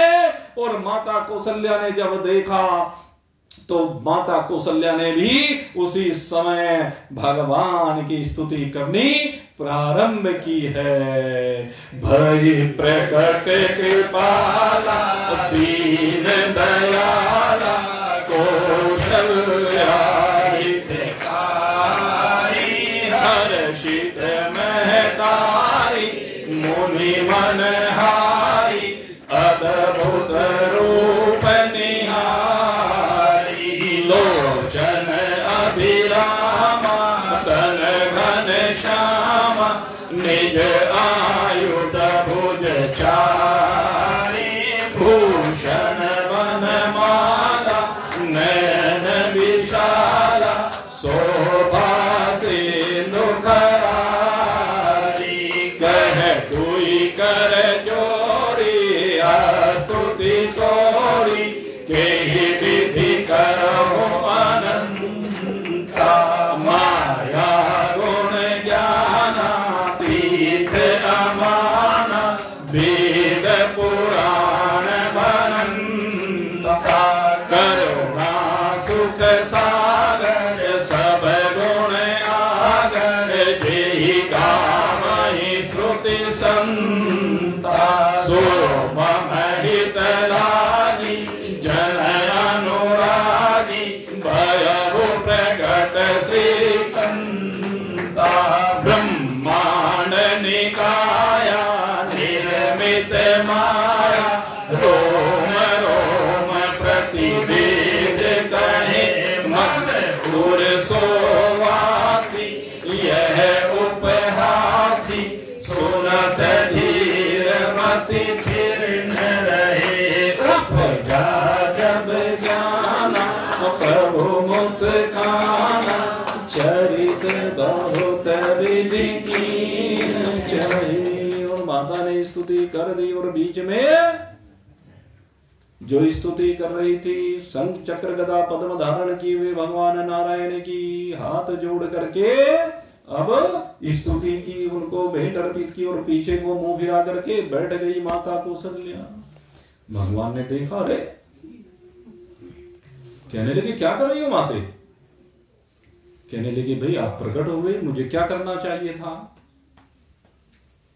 और माता कौशल्या ने जब देखा तो माता कौशल्या ने भी उसी समय भगवान की स्तुति करनी प्रारंभ की है। भई प्रकट कृपाला दीन दयाला कौशल्या हितकारी हर्षित महतारी मुनि मनहारी अद्भुत रूप निहारी लोचन अभिरामा तन घन श्यामा निज आयुध भुज चारी भूषण वनमाला नयन विशाला शोभा सिंधु करारी कह कोई कर जोरी स्तुति तोरी के विधि करो अनंता माया गुण ज्ञाना तीर्थ अमाना वेद पुराण बनंता करुणा सुख सागर सब गुण आगर जेहि गावहि श्रुति संता सो मम हित लागी जन अनुरागी भयहु प्रगट श्रीकंता ब्रह्मांड निकाया निर्मित माया रोम रोम प्रतिवेद कहे मन उर सोवासी यह उपहासी सुनत धीर मति फिर न रहे उपजा जब जाना प्रभु मुस्काना चरित बहुत विधि कीन चाहिए। और माता ने स्तुति कर दी, और बीच में जो स्तुति कर रही थी, शंख चक्र गदा पद्म धारण किए हुए भगवान नारायण की हाथ जोड़ करके अब स्तुति की, उनको भेंट अर्पित की, और पीछे को मुंह फिरा करके बैठ गई माता कौशल्या। भगवान ने देखा, अरे कहने लगे क्या कर रही हो माते? कहने लगे भाई आप प्रकट हो गए, मुझे क्या करना चाहिए था?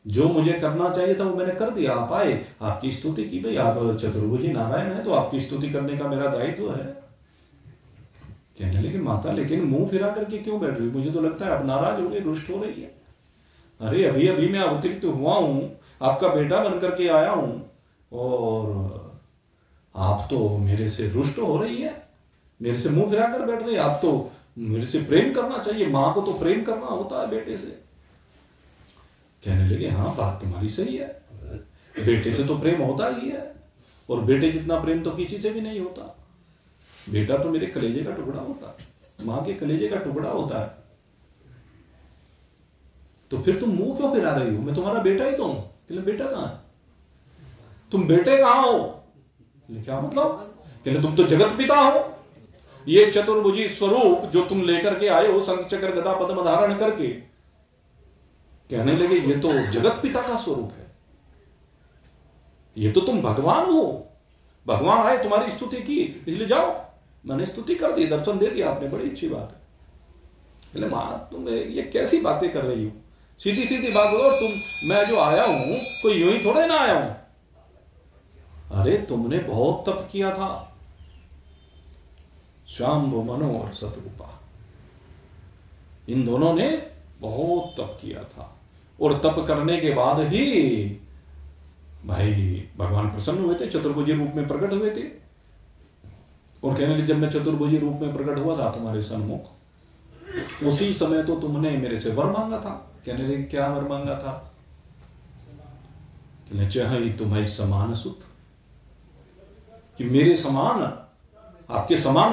जो मुझे करना चाहिए था वो मैंने कर दिया। आप आए, आपकी स्तुति की, भाई आप चतुर्भुजी नारायण है तो आपकी स्तुति करने का मेरा दायित्व है। कहने लगे माता लेकिन मुंह फिरा करके क्यों बैठ रही? मुझे तो लगता है आप नाराज हो गए, रुष्ट हो रही है। अरे अभी अभी मैं अवतरित हुआ हूं, आपका बेटा बनकर के आया हूं, और आप तो मेरे से रुष्ट हो रही है, मेरे से मुंह फिरा कर बैठ रही है। आप तो मेरे से प्रेम करना चाहिए, मां को तो प्रेम करना होता है बेटे से। कहने लगे हाँ बात तुम्हारी सही है, बेटे से तो प्रेम होता ही है, और बेटे जितना प्रेम तो किसी से भी नहीं होता। बेटा तो मेरे कलेजे का टुकड़ा होता है, मां के कलेजे का टुकड़ा होता है। तो फिर तुम मुंह क्यों फिरा रही हो? मैं तुम्हारा बेटा ही तो हूं। कहले बेटा कहां है? तुम बेटे कहां हो? क्या मतलब? कहले तुम तो जगत पिता हो। ये चतुर्भुजी स्वरूप जो तुम लेकर के आए हो, शंख चक्र गदा पद्म धारण करके, कहने लगे ये तो जगत पिता का स्वरूप है, ये तो तुम भगवान हो। भगवान आए, तुम्हारी स्तुति की, इसलिए जाओ। मैंने स्तुति कर दी, दर्शन दे दिया आपने, बड़ी अच्छी बात है। बोले मां तुम ये कैसी बातें कर रही हो? सीधी सीधी बात बोलो। मैं जो आया हूं कोई यूं ही थोड़े ना आया हूं। अरे तुमने बहुत तप किया था, शाम्भु मनो और सतरूपा, इन दोनों ने बहुत तप किया था। और तप करने के बाद ही भाई भगवान प्रसन्न हुए थे, चतुर्भुजी रूप में प्रकट हुए थे। और कहने लगे जब मैं चतुर्भुजी रूप में प्रकट हुआ था तुम्हारे सन्मुख, उसी समय तो तुमने मेरे से वर मांगा था। कहने लगे क्या वर मांगा था? कहने चाहे तुम्हारी समान सुत, कि मेरे समान, आपके समान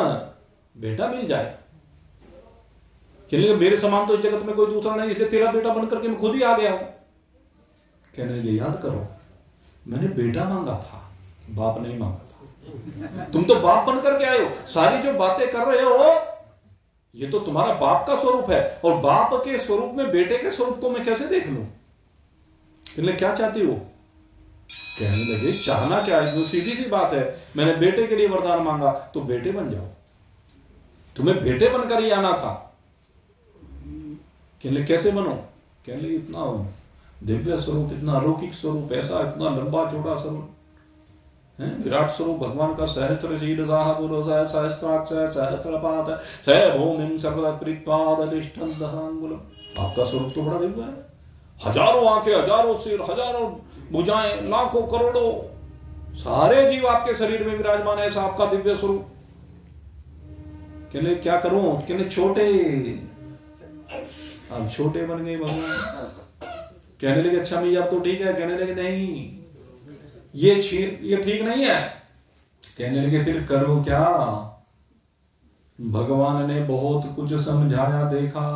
बेटा मिल जाए। कहने लगे मेरे समान तो इस जगत में कोई दूसरा नहीं, इसलिए तेरा बेटा बनकर के मैं खुद ही आ गया हूं। कहने लगे याद करो मैंने बेटा मांगा था, बाप नहीं मांगा था। तुम तो बाप बनकर के आए हो। सारी जो बातें कर रहे हो ये तो तुम्हारा बाप का स्वरूप है, और बाप के स्वरूप में बेटे के स्वरूप को मैं कैसे देख लूं? कहने क्या चाहती हो? कहने लगे चाहना क्या है, सीधी सी बात है, मैंने बेटे के लिए वरदान मांगा तो बेटे बन जाओ, तुम्हें बेटे बनकर ही आना था। कहने कैसे बनो? कहने इतना दिव्य स्वरूप, इतना अलौकिक स्वरूप, ऐसा इतना लंबा चौड़ा स्वरूप है, विराट स्वरूप भगवान का। सहस्त्र शील साहपुर सहस्त्राक्ष सहस्त्रपाद सह भूमिं सर्वदा प्रीत्वाद तिष्ठन् दहांगुलम्। आपका स्वरूप तो बड़ा दिव्य है, हजारों आंखें, हजारों सिर, हजारों भुजाएं, लाखों करोड़ों सारे जीव आपके शरीर में विराजमान है, ऐसा आपका दिव्य स्वरूप। कहने क्या करूं? कहने छोटे, अब छोटे बन गए भगवान। कहने लगे अच्छा भैया अब तो ठीक है। कहने लगे नहीं ये ठीक नहीं है। कहने लगे फिर करो क्या? भगवान ने बहुत कुछ समझाया, देखा,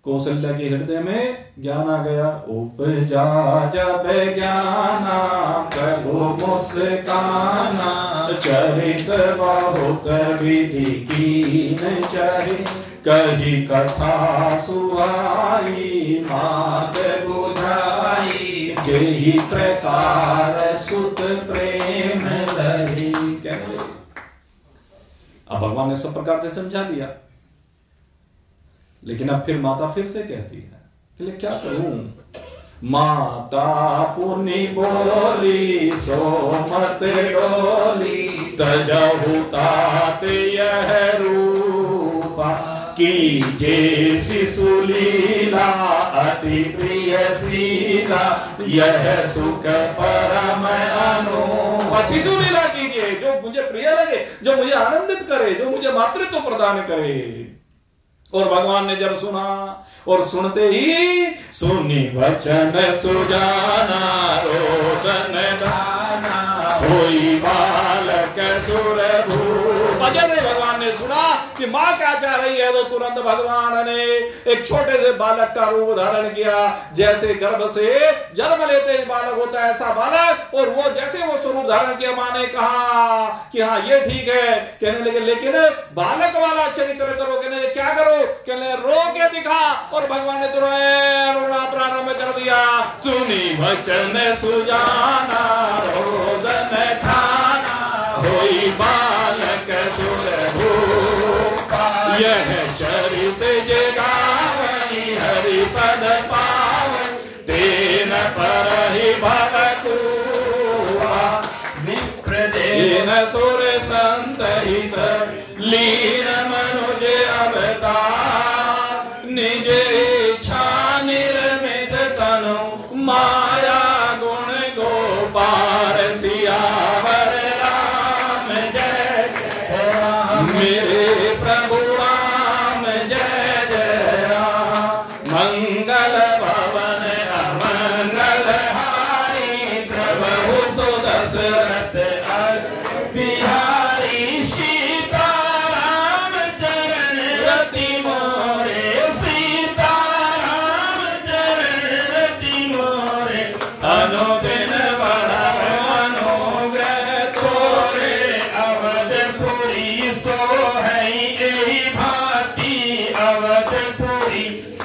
कौशल्या के हृदय में ज्ञान आ गया। उपजा जब ज्ञाना प्रभु मुस्काना, चरित बहुत विधि कीन चरि, कही कथा सुहाई मात बुझाई, जेहि प्रकार सुत प्रेम लही। अब भगवान ने सब प्रकार से समझा दिया, लेकिन अब फिर माता फिर से कहती है कि क्या करूं? माता पुनि बोली सो मत डोली, तजहु तात यह रूपा, की जे शिशु लीला अति प्रिय शीला, यह सुख परम अनु। शिशु लीला कीजिए जो मुझे प्रिय लगे, जो मुझे आनंदित करे, जो मुझे मातृत्व प्रदान करे। और भगवान ने जब सुना, और सुनते ही सुनी वचन सुजाना, रोदन दाना होई बालक सुरभूप। भगवान ने सुना कि मां क्या चाह रही है, तो तुरंत भगवान ने एक छोटे से बालक का रूप धारण किया। जैसे गर्भ से जन्म लेते ही बालक होता है, ऐसा बालक। और वो जैसे वो स्वरूप धारण किया, मां ने कहा कि हाँ ये ठीक है। कहने लगे लेकिन बालक वाला चरित्र करो। कहने क्या करो? कहने रो के दिखा। और भगवान ने तुरंत रोना प्रारंभ कर दिया। सुनी वचन सुजाना, रोदन खाना, होई बालक सुरभूपा, यह चरित जे गावई हरि पद पावई, तेन परहि भवकुआ, विप्रदेन सुर संतहित लीन मनुज अवतार, निज इच्छा निर्मित तनु माया गुण गोपाल, सियावर राम जय जय राम, मेरे प्रभु राम जय जय राम। मंगल भवन अमंगल हारी, प्रभु सुदशरथ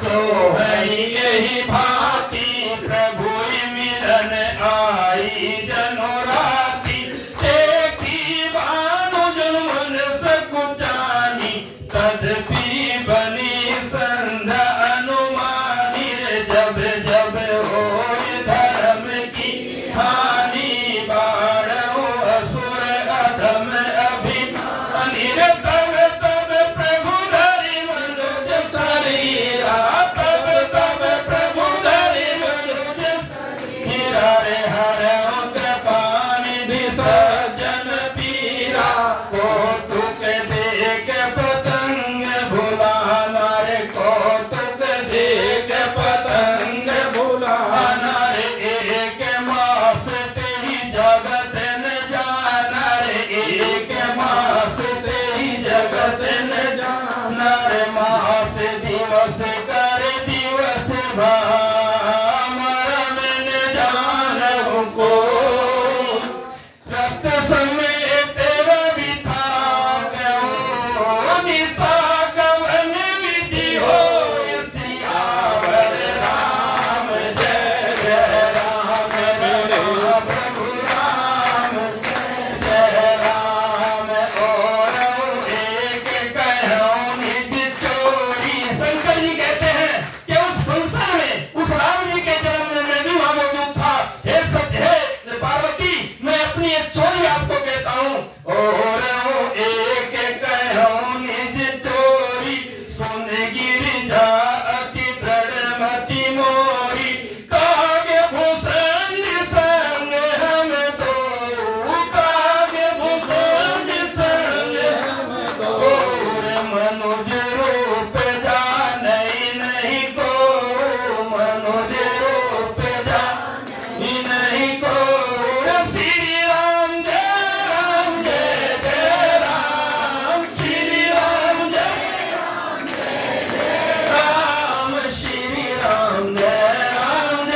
सो है यही भांति प्रभु मिलन आई जनो राती देखी भानु जन मन सकुचानी तदपि बनी संध अनुमानी रे जब जब हो धर्म की हानि बाढ़ो असुर अधम अभिमानी रे तब तब प्रभु धरि मनुज शरीरा तब तब प्रभु धरि मनुज शरीरा रे हरे कृपानि विसर्जन पीरा कौतुक देख पतंग भुलाना रे कौतुक देख पतंग भुलाना रे एक मास तेरी जगत न जाना रे एक मास तेरी जगत न जाना रे मास दिवस कर दिवस मरण न जान को रक्त समय तेरा विथा निशा गवन विधि हो सियावर राम जय जय राम प्रभु राम जय राम और एक कहो निज चोरी। शंकर जी कहते हैं कि उस संसार में उस राम जी के जन्म में मैं भी वहां मौजूद था। हे सत्य है पार्वती मैं अपनी एक चोरी आपको कहता हूँ और एक कहो निज चोरी सुन गिरिजा अति दृढ़ मति मोरी काव्य भूषण संग हम दो काव्य भूषण संग हम दो मनुज रूप जाने नहीं को मनुज रूप जाने नहीं को श्री राम जय जय राम श्री राम जय राम श्री राम जय राम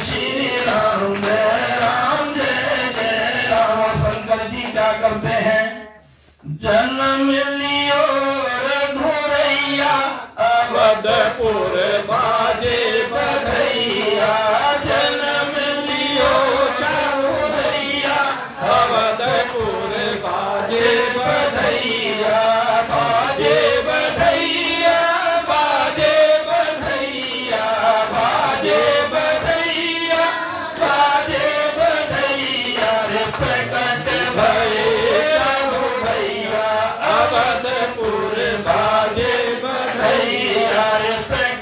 श्री राम जय राम। शंकर जी क्या करते हैं जन्म लियो रघुरैया अवधपुर बाजे बधैया जन्म लियो रघुरैया अवधपुर बाजे बधैया बाजे बधैया बाजे बधैया बाजे बधैया बाजे बधैया रे प्रकट भये रघुरैया अवधपुर बाजे बधैया रे प्रकट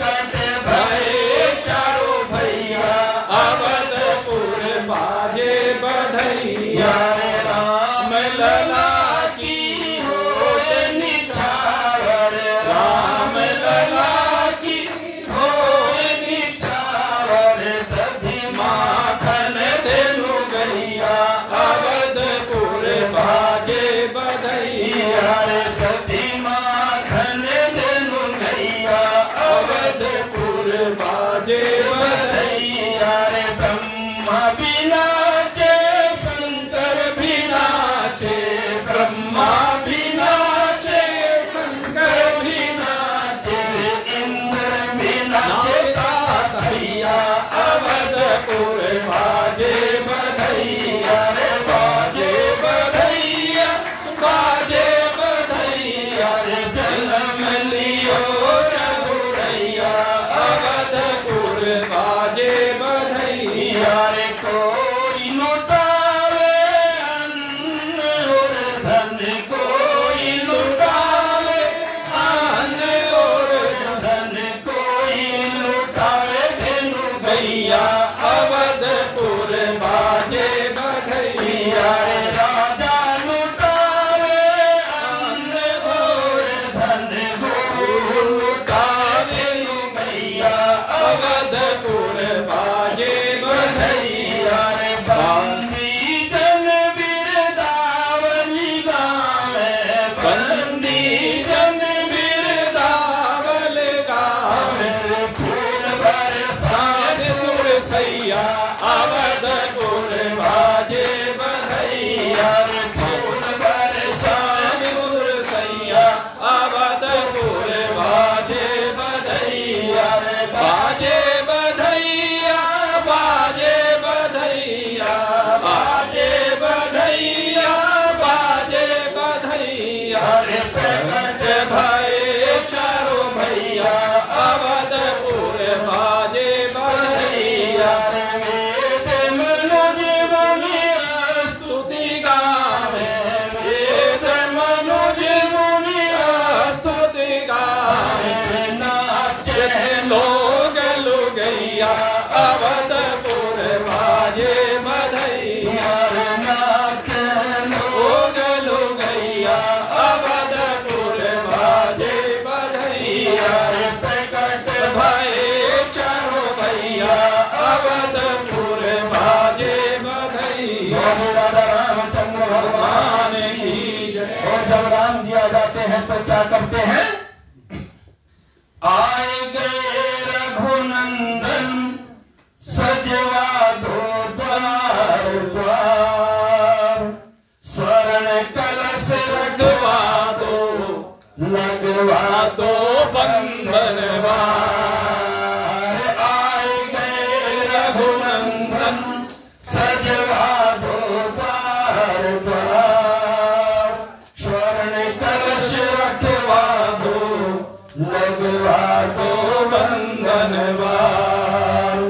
लगवा दो बंधन वार।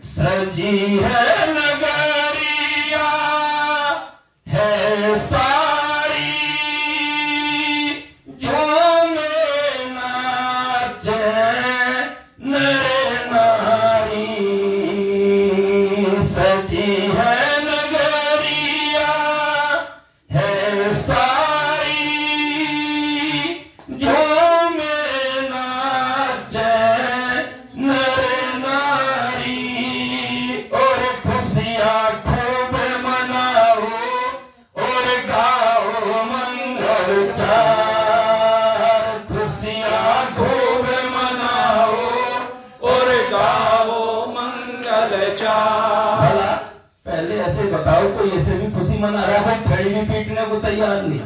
सजी है नगरिया है सारी, झूमे नाचे नर नारी। सजी है नगरिया है सारी, झूमे नाचे नर नारी। और खुशियाँ खूब मनाओ और गाओ मंगल चार। खुशियाँ खूब मनाओ और गाओ मंगल चार। भला पहले ऐसे बताओ, कोई ऐसे भी खुशी मना रहा है, थड़ी भी पीटने को तैयार नहीं।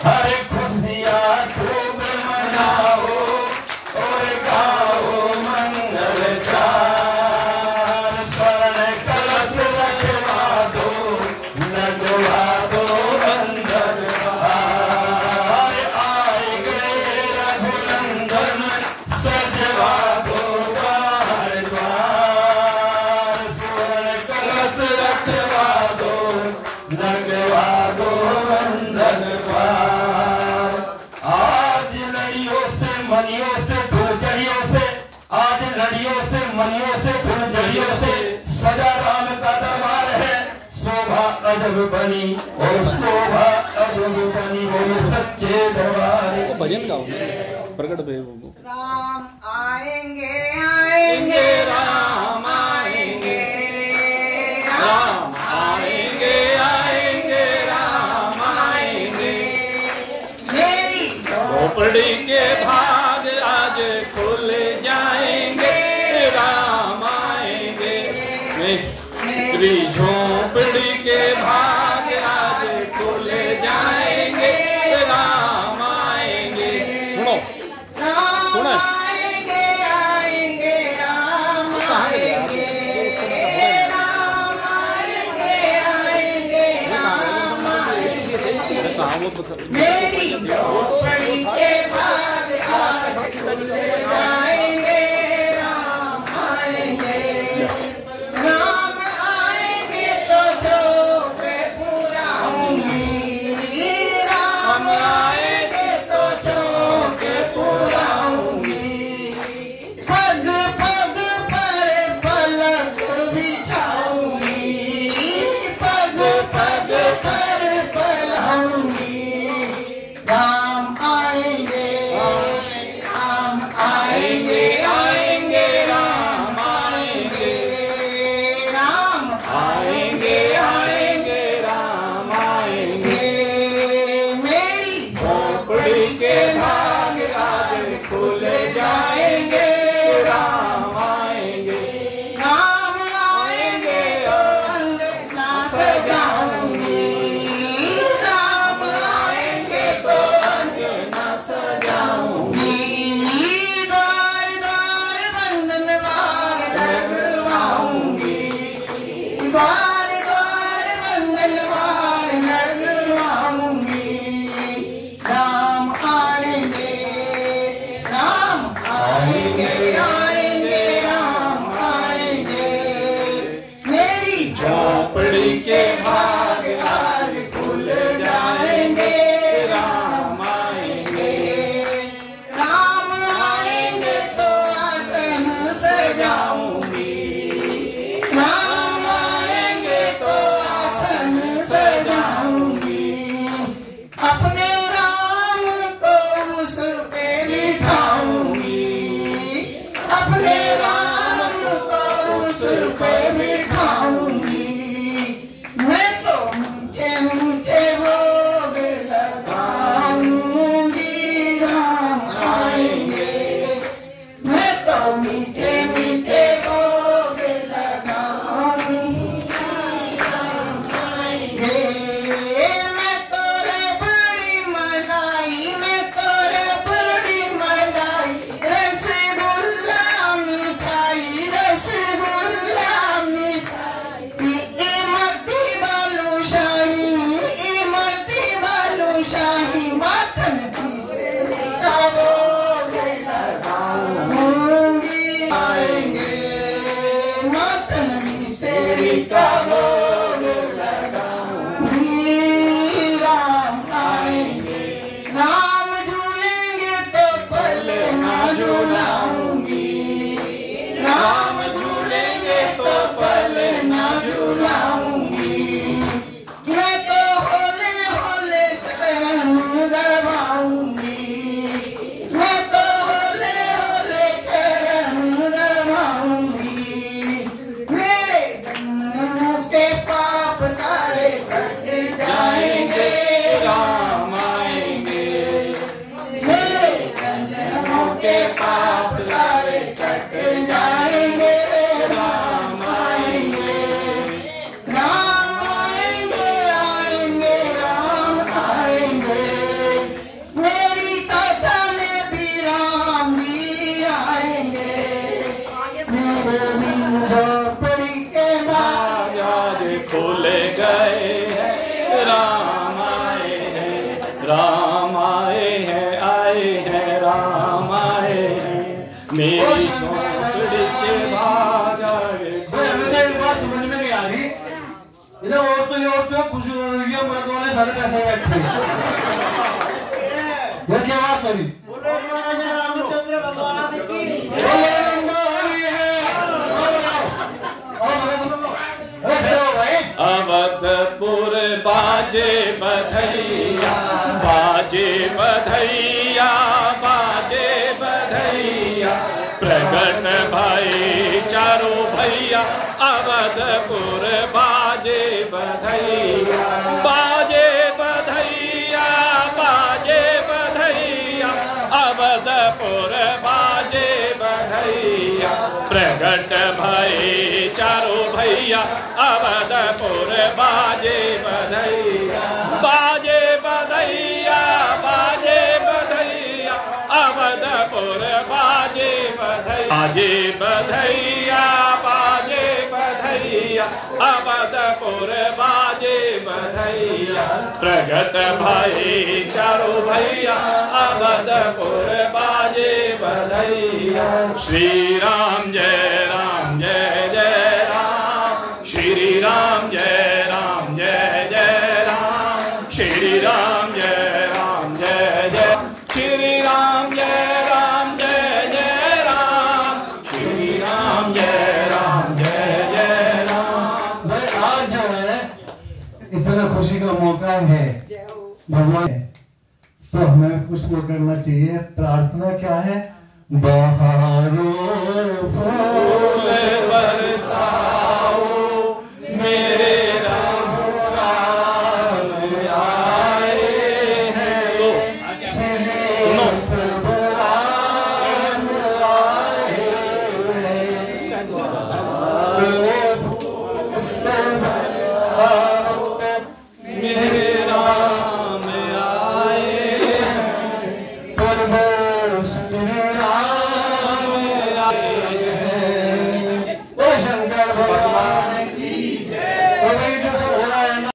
हरे खुशियाँ खूब मनाओ और गाओ मंगल चार। स्वर्ण कलश रखवा दो, लगवा दो बंधन वार। आए गए रघुनंदन, सजवा दो द्वार द्वार। स्वर्ण कलश रखवा दो, लगवा दो बंधन वार। आज लड़ियों से मनियों से फुलझड़ियों से, आज लड़ियों से मनियों से फुलझड़ियों से सजा राम का दरबार है। शोभा अजब बनी और शोभा अजब बनी, बोले सच्चे दरबार। भजन गाओ प्रकट भाई। राम आएंगे आएंगे राम आएंगे, राम आएंगे आएंगे राम आएंगे। मेरी झोपड़ी के भाग आज खुल जाएंगे, राम आएंगे। मेरी झोपड़ी के भाग आज खुल जाएंगे, राम आएंगे। सुनो राम आएंगे आएंगे राम आएंगे, राम आएंगे आएंगे राम आएंगे। मेरी झोपड़ी के भाग आज खुल जाएंगे, राम आएंगे। राम आएंगे तो झोंपे पुराऊंगी, राम आएंगे तो झोंपे पुराऊंगी। पग पग पर पलक बिछाऊंगी, पग पग पर पलाऊंगी। राम आएंगे, राम आएंगे आएंगे राम आएंगे, राम आएंगे आएंगे राम आएंगे। मेरी झोपड़ी के भाग आज खुल जाएंगे, राम आएंगे। राम आएंगे तो अंगना सजाऊंगी, राम आएंगे तो अंगना सजाऊंगी। द्वार द्वार बंधन वार लगवाऊंगी, द्वार द्वार बंधन वार लगवाऊंगी। राम आएंगे, राम झूलाऊंगी, राम झूलेंगे तो पल ना झूलाऊंगी। मैं तो होले होले चरण दबाऊंगी, मैं तो होले होले चरण दबाऊंगी। मेरे जन्मों के पाप सारे कट जाएंगे, राम आएंगे। मेरे जन्मों के पाप सारे कट जाएंगे, राम आएंगे। राम आएंगे, आएंगे, राम आएंगे। मेरी कथा में भी राम जी आएंगे। मेरे दिन झोपड़ी के दरवाजे खोले गए हैं, राम आए हैं, राम आए हैं, आए हैं, राम आए हैं। मेरी झोपड़ी के बाजारे मुझे एक बात समझ में नहीं आ रही, इधर औरतों खुशी हो रही है, मर्दों ने सारे पैसे बैठे हैं। ये क्या बात करी? बोलो महाराजा रामचंद्र भगवान की। अवधपुर बाजे बधैया, बाजे बधैया, बाजे बधैया। प्रगट भाई चारों भैया, अवधपुर बाजे बधैया, बाजे बधैया, बाजे बधैया। अवधपुर बाजे बधैया, प्रगट भाई चारों भैया, अवधपुर बाजे बधैया, बाजे बधैया, बाजे बधैया। अवधपुर बाजे बधैया, बाजे बधैया, बाजे बधैया। अवधपुर बाजे बधैया, प्रगट भाई चारों भैया, अवधपुर बाजे बधैया। श्री राम जय राम जय जय राम, श्री राम जय राम जय जय राम, श्री राम जय राम जय जय, श्री राम जय राम जय जय राम, श्री राम जय राम जय जय राम। भाई आज जो है इतना खुशी का मौका है भगवान, तो हमें कुछ तो करना चाहिए। प्रार्थना क्या है? बहारो